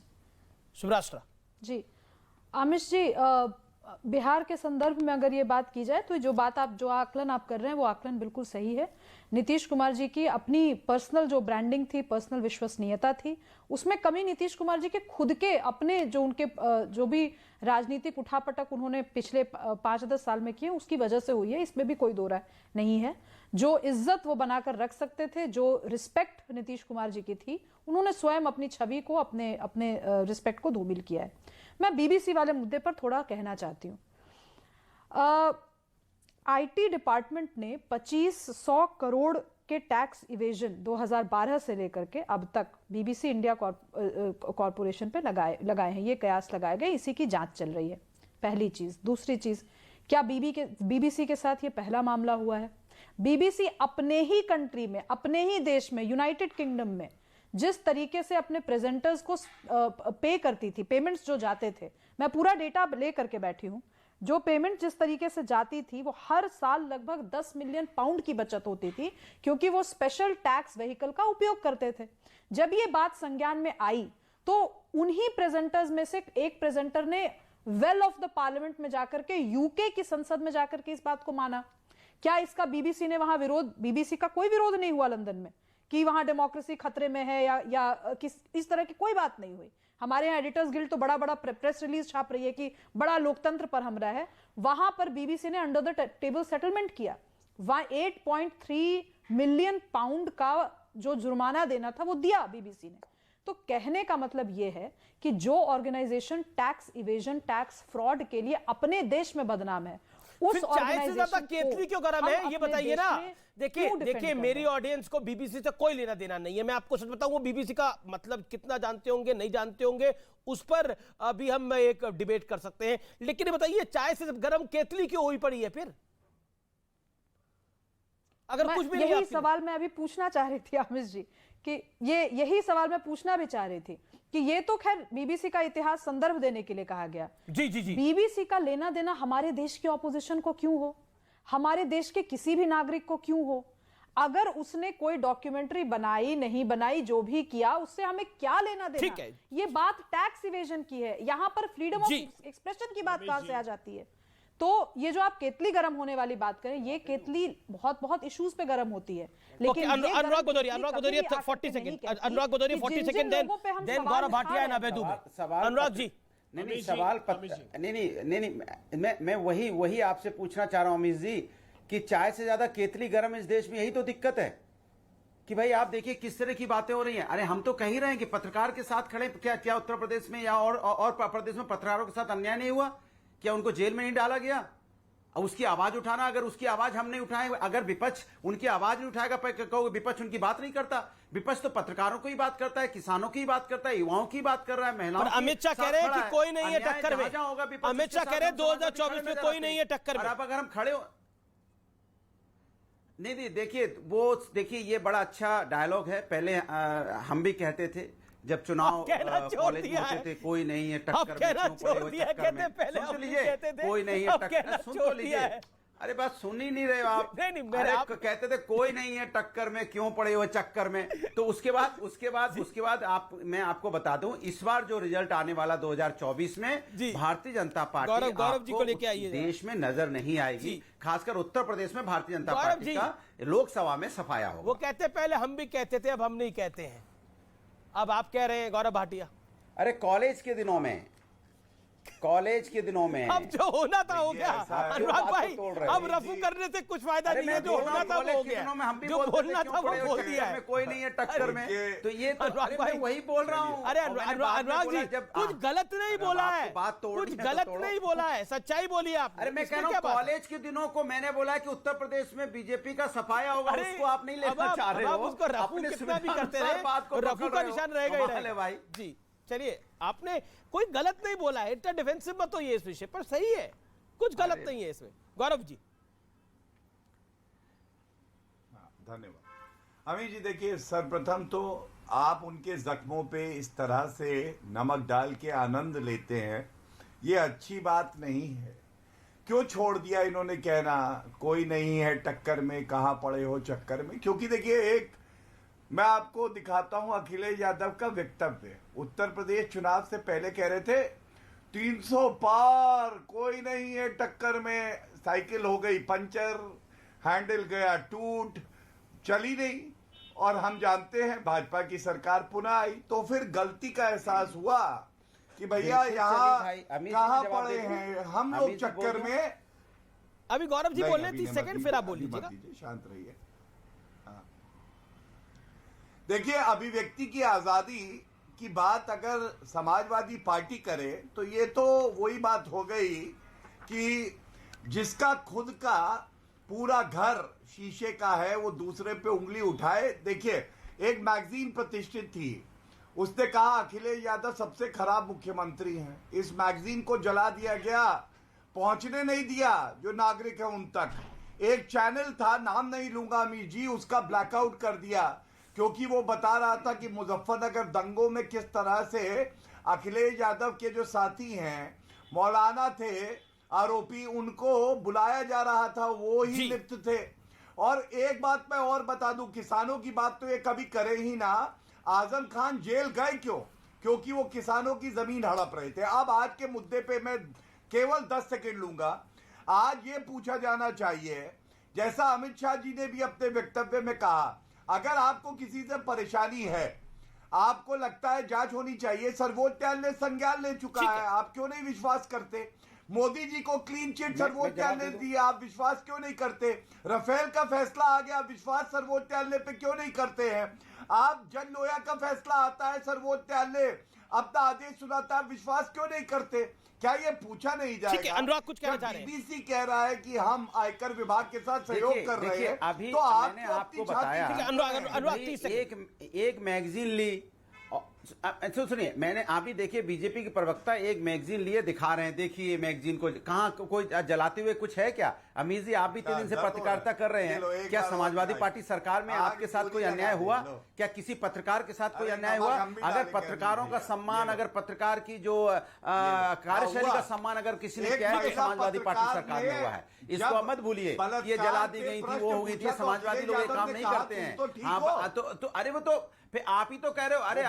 सुब्राष्ट्रा जी, आमिश जी, बिहार के संदर्भ में अगर ये बात की जाए तो जो आकलन आप कर रहे हैं वो आकलन बिल्कुल सही है। नीतीश कुमार जी की अपनी पर्सनल जो ब्रांडिंग थी, पर्सनल विश्वसनीयता थी, उसमें कमी नीतीश कुमार जी के खुद के अपने जो भी राजनीतिक उठापटक उन्होंने पिछले 5-10 साल में किए, उसकी वजह से हुई है। इसमें भी कोई दो राय नहीं है। जो इज्जत वो बनाकर रख सकते थे, जो रिस्पेक्ट नीतीश कुमार जी की थी, उन्होंने स्वयं अपनी छवि को, अपने रिस्पेक्ट को धूमिल किया है। मैं बीबीसी वाले मुद्दे पर थोड़ा कहना चाहती हूँ। आईटी डिपार्टमेंट ने 2500 करोड़ के टैक्स इवेजन 2012 से लेकर के अब तक बीबीसी इंडिया कॉरपोरेशन पे लगाए हैं। ये कयास लगाए गए, इसी की जांच चल रही है। पहली चीज। दूसरी चीज, क्या बीबीसी के साथ ये पहला मामला हुआ है? बीबीसी अपने ही कंट्री में, अपने ही देश में, यूनाइटेड किंगडम में जिस तरीके से अपने प्रेजेंटर्स को पे करती थी, पेमेंट्स जो जाते थे, मैं पूरा डेटा ले करके बैठी हूं, जो पेमेंट जिस तरीके से जाती थी, वो हर साल लगभग 10 मिलियन पाउंड की बचत होती थी, क्योंकि वो स्पेशल टैक्स व्हीकल का उपयोग करते थे। जब ये बात संज्ञान में आई तो उन्हीं प्रेजेंटर्स में से एक प्रेजेंटर ने वेल ऑफ द पार्लियामेंट में जाकर के, यूके की संसद में जाकर के इस बात को माना। क्या इसका बीबीसी ने वहां विरोध, बीबीसी का कोई विरोध नहीं हुआ लंदन में कि वहां डेमोक्रेसी खतरे में है या इस तरह की कोई बात नहीं हुई। हमारे यहाँ एडिटर्स गिल्ड तो बड़ा प्रेस रिलीज छाप रही है कि बड़ा लोकतंत्र पर हमला है। वहां पर बीबीसी ने अंडर द टेबल सेटलमेंट किया। वहां 8.3 मिलियन पाउंड का जो जुर्माना देना था वो दिया बीबीसी ने। तो कहने का मतलब यह है कि जो organisation tax evasion, tax fraud के लिए अपने देश में बदनाम है, उस फिर चाय से ज्यादा organization केतली को क्यों गरम हम है, ये अपने बताइए देश ना। में देखिए क्यों defend देखिए कर मेरी रहे हैं? ऑडियंस को बीबीसी से कोई लेना देना नहीं है, मैं आपको सच बताऊं, वो बीबीसी का मतलब कितना जानते होंगे नहीं जानते होंगे उस पर अभी हम एक डिबेट कर सकते हैं, लेकिन ये बताइए चाय से गरम केतली क्यों हुई पड़ी है फिर, अगर कुछ भी नहीं। यही सवाल मैं अभी पूछना चाह रही थी आमिर जी, कि यही सवाल मैं पूछना भी चाह रही थी कि ये तो खैर बीबीसी का इतिहास संदर्भ देने के लिए कहा गया। जी जी जी। बीबीसी का लेना देना हमारे देश की ऑपोजिशन को क्यों हो, हमारे देश के किसी भी नागरिक को क्यों हो? अगर उसने कोई डॉक्यूमेंट्री बनाई नहीं बनाई, जो भी किया, उससे हमें क्या लेना देना? ठीक है। ये बात टैक्स इवेजन की है, यहां पर फ्रीडम ऑफ एक्सप्रेशन की बात कहां से आ जाती है? तो ये जो आप केतली गर्म होने वाली बात करें, ये केतली बहुत बहुत इश्यूज पे गर्म होती है, लेकिन Anurag Bhadauria 40 second, Anurag Bhadauria 40 second, then Gaurav Bhatia and Abhay Dubey. Anurag ji नहीं सवाल नहीं मैं वही आपसे पूछना चाह रहा हूं अमीश जी, कि चाय से ज्यादा केतली गर्म इस देश में, यही तो दिक्कत है कि भाई आप देखिए किस तरह की बातें हो रही हैं। अरे हम तो कह ही रहे हैं कि पत्रकार के साथ खड़े, क्या उत्तर प्रदेश में या और प्रदेश में पत्रकारों के साथ अन्याय नहीं हुआ? क्या उनको जेल में नहीं डाला गया? अब उसकी आवाज उठाना, अगर उसकी आवाज हम नहीं उठाए, अगर विपक्ष उनकी आवाज नहीं उठाएगा, कहोगे विपक्ष उनकी बात नहीं करता। विपक्ष तो पत्रकारों की बात करता है, किसानों की बात करता है, युवाओं की बात कर रहा है, महिलाओं की। अमित शाह कह रहे हैं कि कोई नहीं है टक्कर में, अमित शाह कह रहे हैं 2024 में कोई नहीं है टक्कर में। अब अगर हम खड़े हो, नहीं देखिए ये बड़ा अच्छा डायलॉग है। पहले हम भी कहते थे जब चुनाव कॉलेज में होते थे, कोई नहीं है टक्कर में, क्यों पड़े हो चक्कर में? सुन तो लीजिए, कोई नहीं है टक्कर, सुन तो लीजिए। अरे बात सुन ही नहीं रहे हो आप। नहीं कहते थे कोई नहीं है टक्कर में, क्यों पड़े हो चक्कर में। तो उसके बाद मैं आपको बता दूं, इस बार जो रिजल्ट आने वाला 2024 में, भारतीय जनता पार्टी गौरव जी को लेके आइए, देश में नजर नहीं आएगी। खासकर उत्तर प्रदेश में भारतीय जनता पार्टी का लोकसभा में सफाया होगा। वो कहते पहले हम भी कहते थे, अब हम नहीं कहते हैं, अब आप कह रहे हैं गौरव भाटिया। अरे कॉलेज के दिनों में अब जो होना था हो गया अनुराग भाई, अब रफू करने से कुछ फायदा नहीं है, जो होना था वो हो गया, जो बोलना था वो बोल दिया है। कोई नहीं है टक्कर में, तो ये तो मैं वही बोल रहा हूँ। अरे अनुराग जी कुछ गलत नहीं बोला है, कुछ गलत नहीं बोला है, सच्चाई बोली आप। अरे मैं कह रहा हूँ कॉलेज के दिनों को मैंने बोला कि उत्तर प्रदेश में बीजेपी का सफाया होगा, उसको आप नहीं लेना चाह रहे हो। उसको रफू कितना भी करते रहे, रफू का निशान रहेगा ही रहेगा भाई जी। चलिए, आपने कोई गलत नहीं बोला है, इंटर डिफेंसिव मत होइए इस विषय पर, सही है, कुछ गलत नहीं है इसमें। गौरव जी। धन्यवाद अमीर जी। देखिए, सर्वप्रथम तो आप उनके जख्मों पे इस तरह से नमक डाल के आनंद लेते हैं, ये अच्छी बात नहीं है। क्यों छोड़ दिया इन्होंने कहना कोई नहीं है टक्कर में, कहां पड़े हो चक्कर में? क्योंकि देखिए, मैं आपको दिखाता हूं अखिलेश यादव का वक्तव्य। उत्तर प्रदेश चुनाव से पहले कह रहे थे 300 पार, कोई नहीं है टक्कर में, साइकिल हो गई पंचर, हैंडल गया टूट, चली नहीं। और हम जानते हैं भाजपा की सरकार पुनः आई, तो फिर गलती का एहसास हुआ कि भैया यहाँ कहां पड़े हैं हम लोग चक्कर में। अभी गौरव जी बोल रहे 30 सेकंड, फिर आप बोल लीजिएगा, शांत रहिए। देखिए, अभिव्यक्ति की आजादी की बात अगर समाजवादी पार्टी करे तो ये तो वही बात हो गई कि जिसका खुद का पूरा घर शीशे का है वो दूसरे पे उंगली उठाए। देखिए, एक मैगजीन प्रतिष्ठित थी, उसने कहा अखिलेश यादव सबसे खराब मुख्यमंत्री हैं। इस मैगजीन को जला दिया गया, पहुंचने नहीं दिया जो नागरिक है उन तक। एक चैनल था, नाम नहीं लूंगा अमीर जी, उसका ब्लैकआउट कर दिया, क्योंकि वो बता रहा था कि मुजफ्फरनगर दंगों में किस तरह से अखिलेश यादव के जो साथी हैं, मौलाना थे आरोपी, उनको बुलाया जा रहा था, वो ही लिप्त थे। और एक बात मैं और बता दूं, किसानों की बात तो ये कभी करे ही ना। आजम खान जेल गए क्यों? क्योंकि वो किसानों की जमीन हड़प रहे थे। अब आज के मुद्दे पे मैं केवल 10 सेकंड लूंगा। आज ये पूछा जाना चाहिए, जैसा अमित शाह जी ने भी अपने वक्तव्य में कहा, अगर आपको किसी से परेशानी है, आपको लगता है जांच होनी चाहिए, सर्वोच्च न्यायालय संज्ञान ले चुका है, आप क्यों नहीं विश्वास करते? मोदी जी को क्लीन चिट सर्वोच्च न्यायालय ने दी, आप विश्वास क्यों नहीं करते? राफेल का फैसला आ गया, विश्वास सर्वोच्च न्यायालय पे क्यों नहीं करते हैं आप? जन लोया का फैसला आता है सर्वोच्च न्यायालय, अपना आदेश सुनाता है, विश्वास क्यों नहीं करते? क्या ये पूछा नहीं जाएगा? ठीक है, अनुराग कुछ कहना चाह रहे हैं। बीबीसी कह रहा है कि हम आयकर विभाग के साथ सहयोग कर रहे हैं, अभी तो मैंने आपको बताया एक मैगजीन ली, सुनिए, मैंने अभी देखिए बीजेपी के प्रवक्ता एक मैगजीन लिए दिखा रहे हैं, देखिए मैगजीन को कहाँ कोई जलाते हुए कुछ है क्या? अमीर जी, आप भी 3 दिन से पत्रकारिता कर रहे हैं, क्या समाजवादी पार्टी सरकार में आपके साथ कोई अन्याय हुआ? क्या किसी पत्रकार के साथ कोई अन्याय हुआ? अगर पत्रकारों का सम्मान, अगर पत्रकार की जो कार्यशैली का सम्मान अगर किसी ने किया है तो समाजवादी पार्टी सरकार में हुआ है, इसको मत भूलिए। ये जला दी गई थी, वो हो गई थी, समाजवादी लोग ये काम नहीं करते हैं। हाँ, तो अरे वो तो फिर आप ही तो कह रहे हो, अरे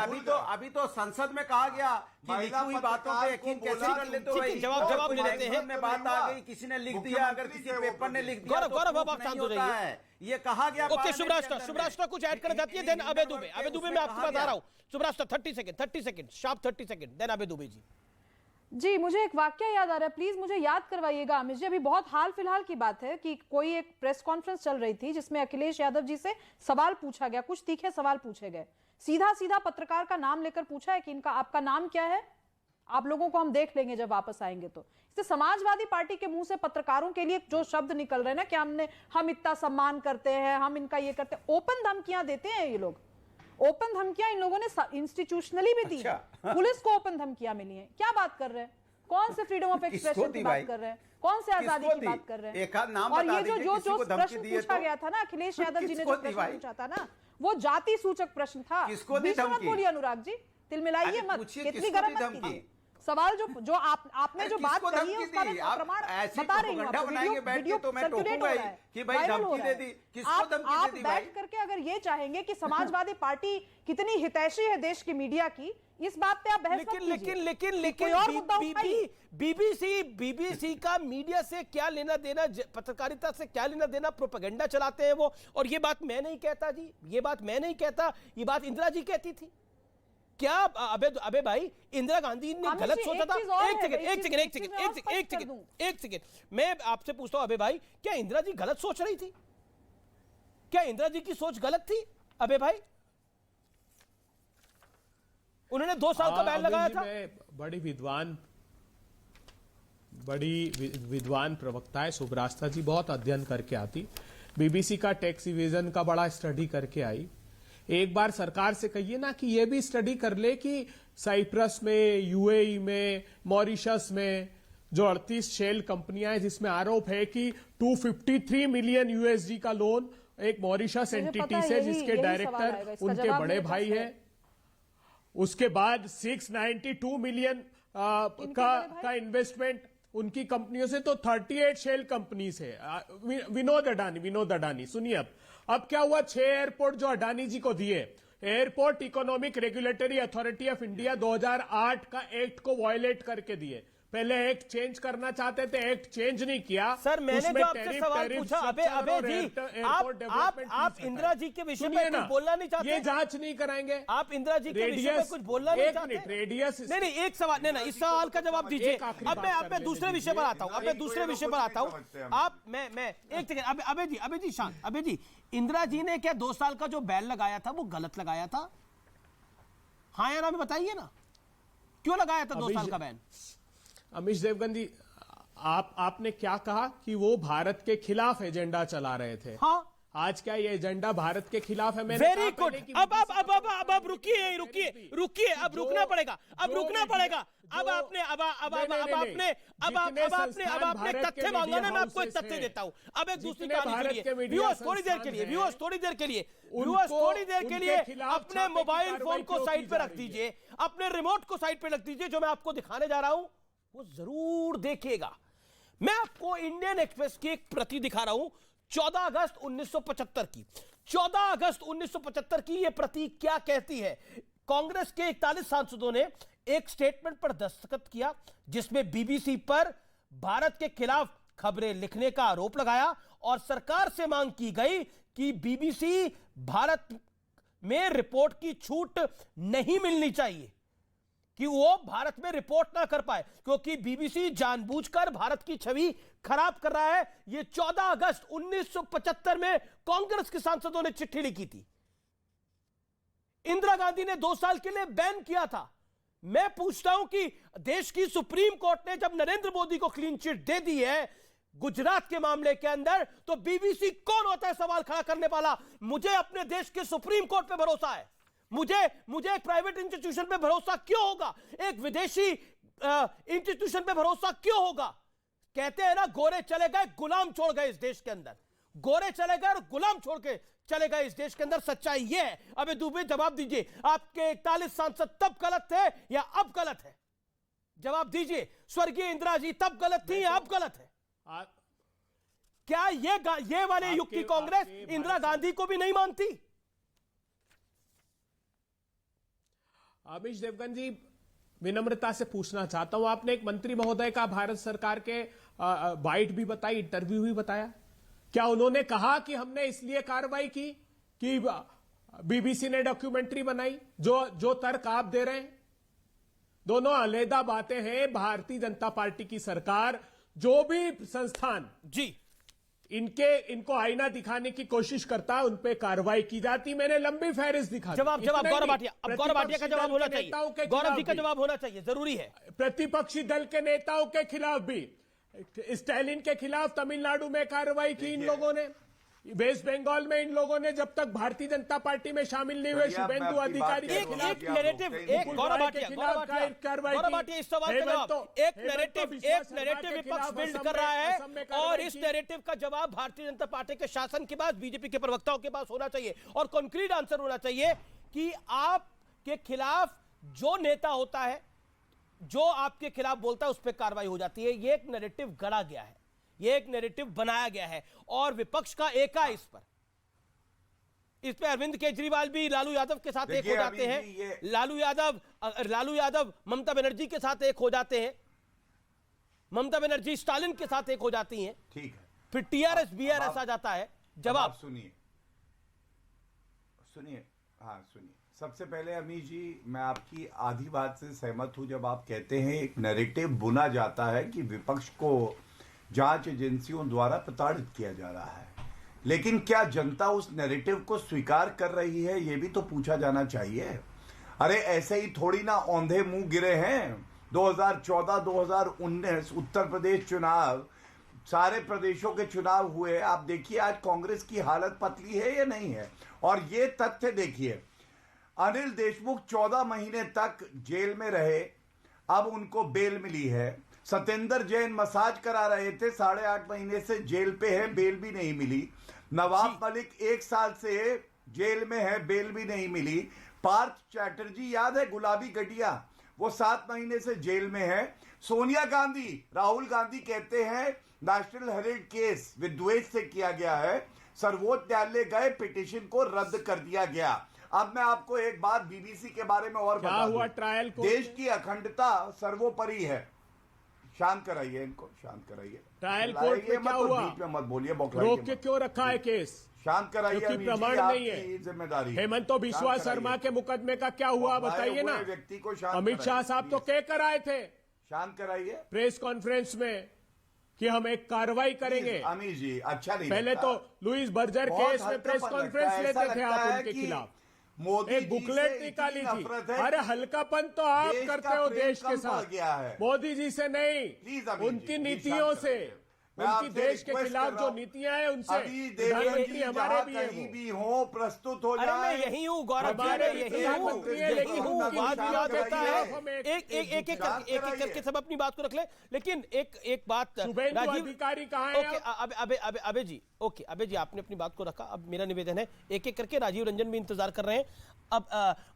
अभी तो संसद में कहा गया कि लिखी हुई बातों पे यकीन कैसे कर लेते हो भाई? जवाब ले लेते हैं। में बात आ गई, किसी ने लिख दिया, अगर किसी पेपर ने लिख दिया तो गौरव आप शांत हो जाइए। ये कहा गया। ओके, शुभराष्ट्र कुछ ऐड करना चाहती है? देन अबे दुबे मैं आपको बता रहा हूं। शुभराष्ट्र 30 सेकंड, शार्प 30 सेकंड, देन अबे दुबे जी। जी, मुझे एक वाक्य याद आ रहा है, प्लीज मुझे याद करवाइएगा आमिर जी। अभी बहुत हाल फिलहाल की बात है कि कोई एक प्रेस कॉन्फ्रेंस चल रही थी जिसमें अखिलेश यादव जी से सवाल पूछा गया, कुछ तीखे सवाल पूछे गए, सीधा पत्रकार का नाम लेकर पूछा है कि इनका आपका नाम क्या है, आप लोगों को हम देख लेंगे जब वापस आएंगे। तो इससे समाजवादी पार्टी के मुंह से पत्रकारों के लिए जो शब्द निकल रहे हैं ना कि हम इतना सम्मान करते हैं, हम इनका ये करते हैं, ओपन धमकियां देते हैं ये लोग। ओपन धमकियां इन लोगों ने इंस्टीट्यूशनली भी दी है, पुलिस को ओपन धमकियां मिली हैं। क्या बात कर रहे हैं? कौन से फ्रीडम ऑफ एक्सप्रेशन की बात कर रहे हैं? कौन से आजादी की बात कर रहे हैं? और ये जो प्रश्न पूछा गया था ना अखिलेश यादव जी ने, जो प्रश्न पूछा था ना, वो जाति सूचक प्रश्न था। मत बोलिए अनुराग जी, तिलमिलाइए मत, कितनी गर्म मत कीजिए। सवाल जो आपने जो बात कही है उसका प्रमाण बता रही हूं, वीडियो सर्कुलेट हो रहा है, वायरल हो रहा है। आप बैठ करके अगर ये चाहेंगे कि समाजवादी पार्टी कितनी हितैषी है देश की मीडिया की, इस बात पे आप बहस मत कीजिए। लेकिन बीबीसी का मीडिया से क्या लेना देना, पत्रकारिता से क्या लेना देना? प्रोपेगेंडा चलाते हैं वो। और ये बात मैं नहीं कहता जी, ये बात मैं नहीं कहता, ये बात इंदिरा जी कहती थी। क्या अबे भाई, इंदिरा गांधी ने गलत सोचा था? एक सेकेंड, मैं आपसे पूछता हूं अबे भाई, क्या इंदिरा जी गलत सोच रही थी? क्या इंदिरा जी की सोच गलत थी अबे भाई? उन्होंने 2 साल का बैन लगाया था। बड़ी विद्वान प्रवक्ता है शुभराष्ट्र जी, बहुत अध्ययन करके आती, बीबीसी का टैक्स इवेजन का बड़ा स्टडी करके आई। एक बार सरकार से कहिए ना कि ये भी स्टडी कर ले कि साइप्रस में, यूएई में, मॉरिशस में जो 38 शेल कंपनियां हैं जिसमें आरोप है कि 253 मिलियन यूएसडी का लोन एक मॉरिशस एंटिटी से, जिसके डायरेक्टर उनके बड़े भाई हैं, उसके बाद 692 मिलियन का इन्वेस्टमेंट उनकी कंपनियों से, तो 38 शेल कंपनी से। विनोद अडानी सुनिए, अब क्या हुआ? 6 एयरपोर्ट जो अडानी जी को दिए, airport economic regulatory authority of India 2008 का एक्ट को वायलेट करके दिए। पहले एक्ट चेंज करना चाहते थे, एक्ट चेंज नहीं किया। सर मैंने जो आपसे सवाल पूछा, अबे जी, आप इंदिरा जी के विषय में कुछ बोलना नहीं चाहते? ये जांच नहीं कराएंगे आप? इंदिरा जी के विषय में कुछ बोलना नहीं चाहते? रेडियस नहीं, एक सवाल नहीं, इस सवाल का जवाब दीजिए। अब मैं दूसरे विषय पर आता हूँ, आप मैं एक सेकंड, अबे जी शांत। अबे जी, इंदिरा जी ने क्या 2 साल का जो बैन लगाया था वो गलत लगाया था? हाँ या ना में बताइए ना, क्यों लगाया था 2 साल का बैन? अमीश देवगन जी, आपने क्या कहा कि वो भारत के खिलाफ एजेंडा चला रहे थे। हाँ, आज क्या ये एजेंडा भारत के खिलाफ है? मैंने वेरी गुड। अब रुकिए, अब रुकना पड़ेगा। अब आपने तथ्य मांगा ना, मैं आपको एक तथ्य देता हूं। अब एक दूसरी कहानी सुनिए, व्यूअर्स थोड़ी देर के लिए अपने मोबाइल फोन को साइड पे रख दीजिए, अपने रिमोट को साइड पे रख दीजिए। जो मैं आपको दिखाने जा रहा हूं वो जरूर देखिएगा। मैं आपको इंडियन एक्सप्रेस की एक प्रति दिखा रहा हूं 14 अगस्त 1975 की। 14 अगस्त 1975 की यह प्रति क्या कहती है? कांग्रेस के 41 सांसदों ने एक स्टेटमेंट पर दस्तखत किया जिसमें बीबीसी पर भारत के खिलाफ खबरें लिखने का आरोप लगाया और सरकार से मांग की गई कि बीबीसी भारत में रिपोर्ट की छूट नहीं मिलनी चाहिए, कि वो भारत में रिपोर्ट ना कर पाए, क्योंकि बीबीसी जानबूझकर भारत की छवि खराब कर रहा है। यह 14 अगस्त 1975 में कांग्रेस के सांसदों ने चिट्ठी लिखी थी। इंदिरा गांधी ने 2 साल के लिए बैन किया था। मैं पूछता हूं कि देश की सुप्रीम कोर्ट ने जब नरेंद्र मोदी को क्लीन चिट दे दी है गुजरात के मामले के अंदर, तो बीबीसी कौन होता है सवाल खड़ा करने वाला? मुझे अपने देश के सुप्रीम कोर्ट पे भरोसा है, मुझे एक प्राइवेट इंस्टीट्यूशन पे भरोसा क्यों होगा, एक विदेशी इंस्टीट्यूशन पे भरोसा क्यों होगा? कहते हैं ना, गोरे चले गए गुलाम छोड़ गए इस देश के अंदर, गोरे चले गए और गुलाम छोड़ के चले गए इस देश के अंदर। सच्चाई यह है। अबे दुबे जवाब दीजिए, आपके 41 सांसद तब गलत थे या अब गलत है? जवाब दीजिए। स्वर्गीय इंदिरा जी तब गलत थी या अब गलत है? क्या ये वाले युग की कांग्रेस इंदिरा गांधी को भी नहीं मानती? अमीश देवगन जी, विनम्रता से पूछना चाहता हूं, आपने एक मंत्री महोदय का भारत सरकार के बाइट भी बताई, इंटरव्यू भी बताया, क्या उन्होंने कहा कि हमने इसलिए कार्रवाई की कि बीबीसी ने डॉक्यूमेंट्री बनाई? जो तर्क आप दे रहे हैं, दोनों अलग बातें हैं। भारतीय जनता पार्टी की सरकार, जो भी संस्थान जी इनको आईना दिखाने की कोशिश करता है, उन पे कार्रवाई की जाती। मैंने लंबी फहरिस्त दिखा। जवाब गौरव भाटिया, अब गौरव भाटिया का जवाब होना चाहिए, गौरव जी का जवाब होना चाहिए, जरूरी है। प्रतिपक्षी दल के नेताओं के खिलाफ भी, स्टालिन के खिलाफ तमिलनाडु में कार्रवाई की इन लोगों ने, वेस्ट बंगाल में इन लोगों ने, जब तक भारतीय जनता पार्टी में शामिल नहीं हुए शुभेंदु अधिकारी के खिलाफ एक नैरेटिव, एक गौरव भाटिया इस सवाल का जवाब, एक नैरेटिव विपक्ष बिल्ड कर रहा है, और इस नैरेटिव का जवाब भारतीय जनता पार्टी के शासन के पास, बीजेपी के प्रवक्ताओं के पास होना चाहिए, और कॉन्क्रीट आंसर होना चाहिए कि आपके खिलाफ जो नेता होता है, जो आपके खिलाफ बोलता है, उस पर कार्रवाई हो जाती है। ये एक नैरेटिव गढ़ा गया है, ये एक नैरेटिव बनाया गया है, और विपक्ष का एका इस पे अरविंद केजरीवाल भी लालू यादव के साथ एक हो जाते हैं, लालू यादव ममता बनर्जी के साथ एक हो जाते हैं, ममता बनर्जी स्टालिन के साथ एक हो जाती हैं, ठीक है, फिर टीआरएस बीआरएस आ जाता है। जवाब सुनिए, हाँ सुनिए। सबसे पहले अमीश जी, मैं आपकी आधी बात से सहमत हूं जब आप कहते हैं एक नैरेटिव बुना जाता है कि विपक्ष को जांच एजेंसियों द्वारा प्रताड़ित किया जा रहा है, लेकिन क्या जनता उस नैरेटिव को स्वीकार कर रही है, यह भी तो पूछा जाना चाहिए। अरे ऐसे ही थोड़ी ना औंधे मुंह गिरे हैं। 2014-2019 उत्तर प्रदेश चुनाव, सारे प्रदेशों के चुनाव हुए, आप देखिए आज कांग्रेस की हालत पतली है या नहीं है। और ये तथ्य देखिए, अनिल देशमुख 14 महीने तक जेल में रहे, अब उनको बेल मिली है। सत्येंद्र जैन मसाज करा रहे थे, 8.5 महीने से जेल पे है, बेल भी नहीं मिली। नवाब मलिक 1 साल से जेल में है, बेल भी नहीं मिली। पार्थ चैटर्जी, याद है गुलाबी गटिया, वो 7 महीने से जेल में है। सोनिया गांधी, राहुल गांधी कहते हैं नेशनल हेरिटेज केस विद्वेष से किया गया है, सर्वोच्च न्यायालय गए, पिटीशन को रद्द कर दिया गया। अब मैं आपको एक बात बीबीसी के बारे में और बता दूं, ट्रायल को देश की अखंडता सर्वोपरि है। शांत कराइए इनको, शांत कराइए। ट्रायल कोर्ट में क्या हुआ? बीच में मत बोलिए, रोक के क्यों रखा है केस? शांत कराइए, क्योंकि प्रमाण नहीं है। जिम्मेदारी हेमंत बिश्वा शर्मा के मुकदमे का क्या हुआ बताइए ना। व्यक्ति को शांत, अमित शाह साहब तो कह कर आए थे शांत कराइए प्रेस कॉन्फ्रेंस में कि हम एक कार्रवाई करेंगे। अमित जी अच्छा नहीं, पहले तो लुइस बर्जर केस में प्रेस कॉन्फ्रेंस लेते थे आप उनके खिलाफ, मोदी एक बुकलेट निकाली थी। अरे हल्कापन तो आप करते हो देश के साथ, मोदी जी से नहीं, उनकी नीतियों से, उनकी देश के खिलाफ जो नीतियां हैं उनसे। प्रधानमंत्री हमारे भी हैं, कहीं भी हो प्रस्तुत हो जाए। मैं यही हूँ गौरव, यही हूँ। बात याद रहता है, एक करके सब अपनी बात को रख ले। लेकिन एक बात, राजीव अधिकारी कहाँ है? अबे जी, ओके अबे जी, आपने अपनी बात को रखा। अब मेरा निवेदन है, एक एक करके, राजीव रंजन भी इंतजार कर रहे हैं। अब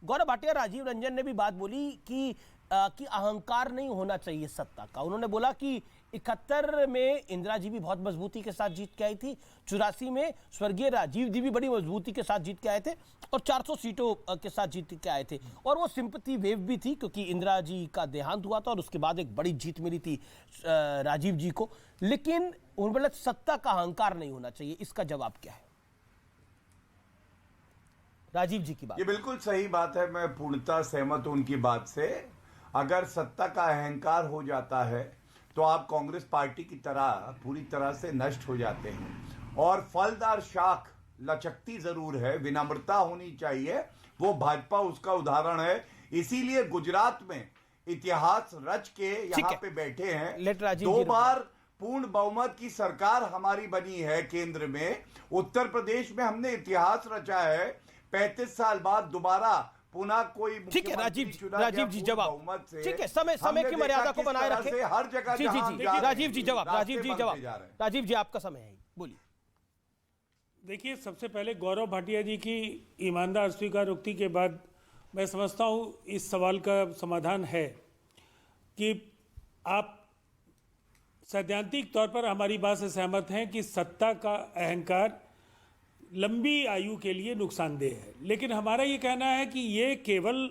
गौरव भाटिया, राजीव रंजन ने भी बात बोली कि अहंकार नहीं होना चाहिए सत्ता का। उन्होंने बोला कि 71 में इंदिरा जी भी बहुत मजबूती के साथ जीत के आई थी, 84 में स्वर्गीय राजीव जी भी बड़ी मजबूती के साथ जीत के आए थे, और 400 सीटों के साथ जीत के आए थे। और वो सिंपैथी वेव भी थी क्योंकि इंदिरा जी का देहांत हुआ था और उसके बाद एक बड़ी जीत मिली थी राजीव जी को। लेकिन उन्होंने बोला सत्ता का अहंकार नहीं होना चाहिए, इसका जवाब क्या है? राजीव जी की बात, ये बिल्कुल सही बात है, मैं पूर्णतः सहमत हूं उनकी बात से। अगर सत्ता का अहंकार हो जाता है तो आप कांग्रेस पार्टी की तरह पूरी तरह से नष्ट हो जाते हैं। और फलदार शाख लचकती जरूर है, विनम्रता होनी चाहिए, वो भाजपा उसका उदाहरण है। इसीलिए गुजरात में इतिहास रच के यहाँ है। पे बैठे हैं। लेट राजीव 2 जी बार पूर्ण बहुमत की सरकार हमारी बनी है केंद्र में। उत्तर प्रदेश में हमने इतिहास रचा है। 35 साल बाद दोबारा पुनः कोई ठीक है राजीव जी जवाब, बहुमत से। ठीक है, समय हमने की देखा मर्यादा को किस बनाए तरह रखें। से हर जगह जी जहां हम जा रहे राजीव हैं, जी जवाब, रास्ते राजीव जी बनते जवाब, जा रहे हैं। राजीव जी आपका समय है, बोलिए। देखिए, सबसे पहले गौरव भाटिया जी की ईमानदार स्वीकारोक्ति के बाद मैं समझता हूँ इस सवाल का समाधान है कि आप सैद्धांतिक तौर पर हमारी बात से सहमत हैं कि सत्ता का अहंकार लंबी आयु के लिए नुकसानदेह है, लेकिन हमारा ये कहना है कि ये केवल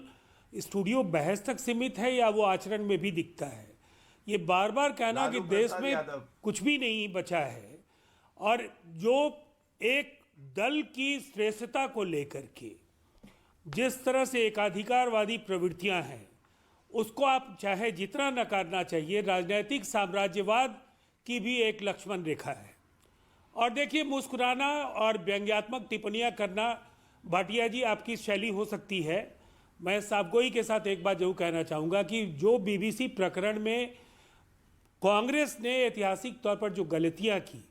स्टूडियो बहस तक सीमित है या वो आचरण में भी दिखता है। ये बार बार कहना कि देश में कुछ भी नहीं बचा है और जो एक दल की श्रेष्ठता को लेकर के जिस तरह से एकाधिकारवादी प्रवृत्तियां हैं उसको आप चाहे जितना नकारना चाहिए, राजनीतिक साम्राज्यवाद की भी एक लक्ष्मण रेखा है। और देखिए, मुस्कुराना और व्यंग्यात्मक टिप्पणियां करना भाटिया जी आपकी शैली हो सकती है। मैं साबगोई के साथ एक बात जरूर कहना चाहूँगा कि जो बीबीसी प्रकरण में कांग्रेस ने ऐतिहासिक तौर पर जो गलतियां की,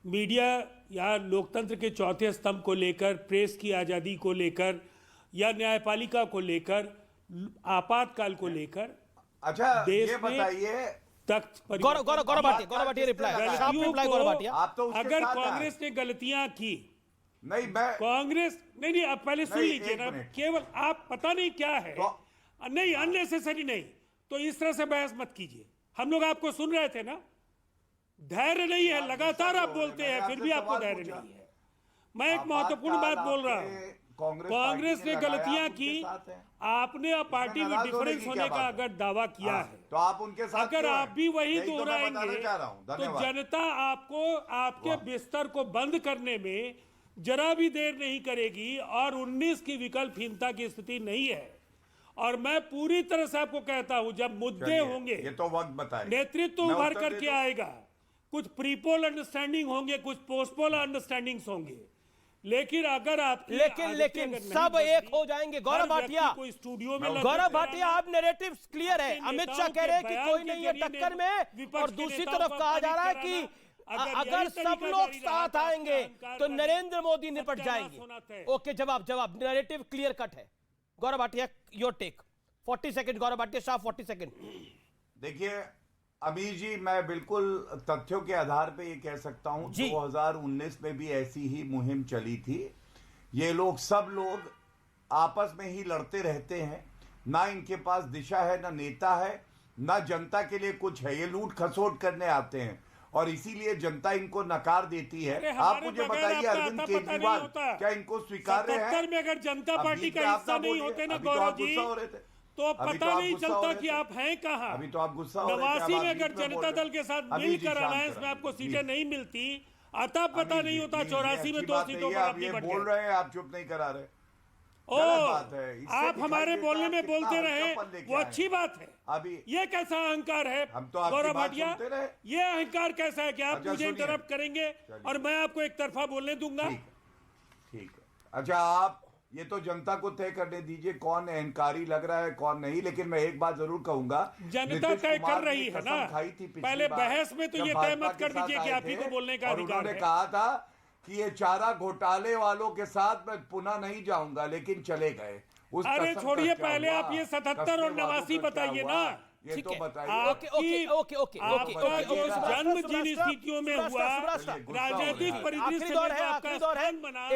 मीडिया या लोकतंत्र के चौथे स्तंभ को लेकर, प्रेस की आज़ादी को लेकर या न्यायपालिका को लेकर, आपातकाल को लेकर, अच्छा ये बताइए तख्त गौरव भाटिया रिप्लाई गौरव भाटिया। आप तो उसके अगर साथ कांग्रेस ने गलतियां की, नहीं मैं कांग्रेस नहीं, आप पहले सुन लीजिए ना, केवल आप पता नहीं क्या है नहीं, अननेसेसरी नहीं, तो इस तरह से बहस मत कीजिए। हम लोग आपको सुन रहे थे ना, धैर्य नहीं है, लगातार आप बोलते हैं फिर भी आपको धैर्य नहीं है। मैं एक महत्वपूर्ण बात बोल रहा हूँ, कांग्रेस ने गलतियां की, आपने पार्टी में डिफरेंस होने का अगर दावा किया है तो आप उनके साथ अगर आप भी वही तो दोहराएंगे तो जनता आपको आपके बिस्तर को बंद करने में जरा भी देर नहीं करेगी और 19 की विकल्पहीनता की स्थिति नहीं है। और मैं पूरी तरह से आपको कहता हूं, जब मुद्दे होंगे ये तो वक्त बताइए, नेतृत्व उभर करके आएगा, कुछ प्रीपोल अंडरस्टैंडिंग होंगे, कुछ पोस्टपोल अंडरस्टैंडिंग्स होंगे, लेकिन अगर आप लेकिन सब एक हो जाएंगे। गौरव भाटिया, स्टूडियो में गौरव भाटिया, आप नैरेटिव क्लियर है। अमित शाह कह रहे हैं कि कोई नहीं है टक्कर में, और दूसरी तरफ कहा जा रहा है कि अगर सब लोग साथ आएंगे तो नरेंद्र मोदी निपट जाएंगे। ओके, जवाब नैरेटिव क्लियर कट है। Gaurav Bhatia, your take. 40 second Gaurav Bhatia, Shah 40 second. देखिए अमीर जी, मैं बिल्कुल तथ्यों के आधार पे ये कह सकता हूं 2019 में भी ऐसी ही मुहिम चली थी। ये लोग सब लोग आपस में ही लड़ते रहते हैं, ना इनके पास दिशा है, ना नेता है, ना जनता के लिए कुछ है। ये लूट खसोट करने आते हैं और इसीलिए जनता इनको नकार देती है। आप मुझे बताइए, अरविंद केजरीवाल क्या इनको स्वीकार्य है? 77 में अगर जनता पार्टी का हिस्सा नहीं होते ना गौरव जी, तो पता नहीं चलता कि आप हैं कहां। अभी तो आप गुस्सा हो रहे थे। 89 में अगर जनता दल के साथ मिलकर अलायंस में आपको सीटें नहीं मिलती, अतः पता नहीं होता 84 में 2 सीटों पर आप निपट बोल रहे हैं, आप चुप नहीं करा रहे। आप हमारे बोलने में बोलते रहे, वो अच्छी बात है। अभी ये कैसा अहंकार है गौरव भाटिया? ये अहंकार कैसा है कि आप मुझे इंटरप्ट करेंगे और मैं आपको एक तरफा बोलने दूंगा? ठीक है। अच्छा, आप ये तो जनता को तय करने दीजिए कौन अहंकारी लग रहा है कौन नहीं, लेकिन मैं एक बात जरूर कहूंगा, जनता तय कर रही है ना। पहले बहस में तो ये तय मत कर दीजिए कि आप ही को बोलने का अधिकार है। कहा था कि ये चारा घोटाले वालों के साथ मैं पुनः नहीं जाऊंगा, लेकिन चले गए। अरे छोड़िए, पहले आप ये 77 और 89 बताइए ना। ये तो बताइए। आपका जो जन्म जिन स्थितियों में हुआ, राजनीतिक परिदृश्य में आपका स्थान बना,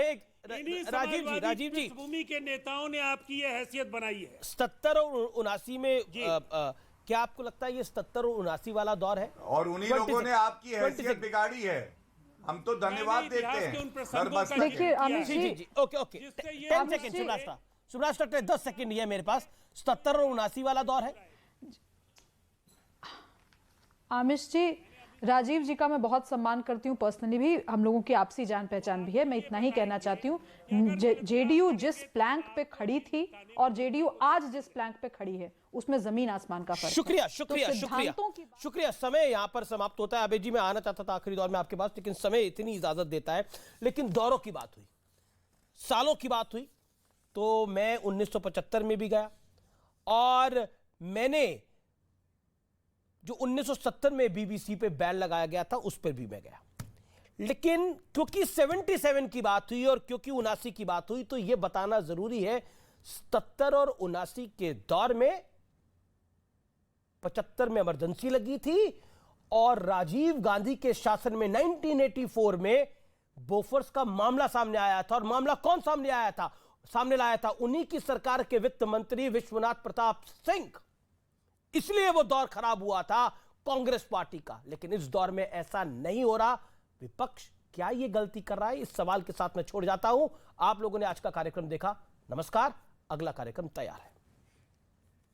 राजीव जी भूमि के नेताओं ने आपकी ये हैसियत बनाई है। 77 और 79 में क्या आपको लगता है ये 77 और 79 वाला दौर है? और उन्हीं लोगों ने आपकी हैसियत बिगाड़ी है। हम तो धन्यवाद देते हैं। देखिए Amit ji, okay 10 second Subhash 10 second है मेरे पास। 77 और 79 वाला दौर है। आमिष जी, राजीव जी का मैं बहुत सम्मान करती हूँ, पर्सनली भी हम लोगों की आपसी जान पहचान भी है। मैं इतना ही कहना चाहती हूँ, जेडीयू जिस प्लैंक पे खड़ी थी और जेडीयू आज जिस प्लैंक पे खड़ी है उसमें जमीन आसमान का फर्क है। शुक्रिया। समय यहाँ पर समाप्त होता है। अबे जी, मैं आना चाहता था आखिरी दौर में आपके पास, लेकिन समय इतनी इजाजत देता है। लेकिन दौरों की बात हुई, सालों की बात हुई, तो मैं 1975 में भी गया और मैंने जो 1970 में बीबीसी पे बैन लगाया गया था उस पर भी मैं गया, लेकिन क्योंकि 77 की बात हुई और क्योंकि 79 की बात हुई तो यह बताना जरूरी है 77 और 79 के दौर में 75 में इमरजेंसी लगी थी और राजीव गांधी के शासन में 1984 में बोफोर्स का मामला सामने आया था। और मामला कौन सामने लाया था? उन्हीं की सरकार के वित्त मंत्री विश्वनाथ प्रताप सिंह। इसलिए वो दौर खराब हुआ था कांग्रेस पार्टी का। लेकिन इस दौर में ऐसा नहीं हो रहा। विपक्ष क्या ये गलती कर रहा है? इस सवाल के साथ मैं छोड़ जाता हूं। आप लोगों ने आज का कार्यक्रम देखा। नमस्कार। अगला कार्यक्रम तैयार है।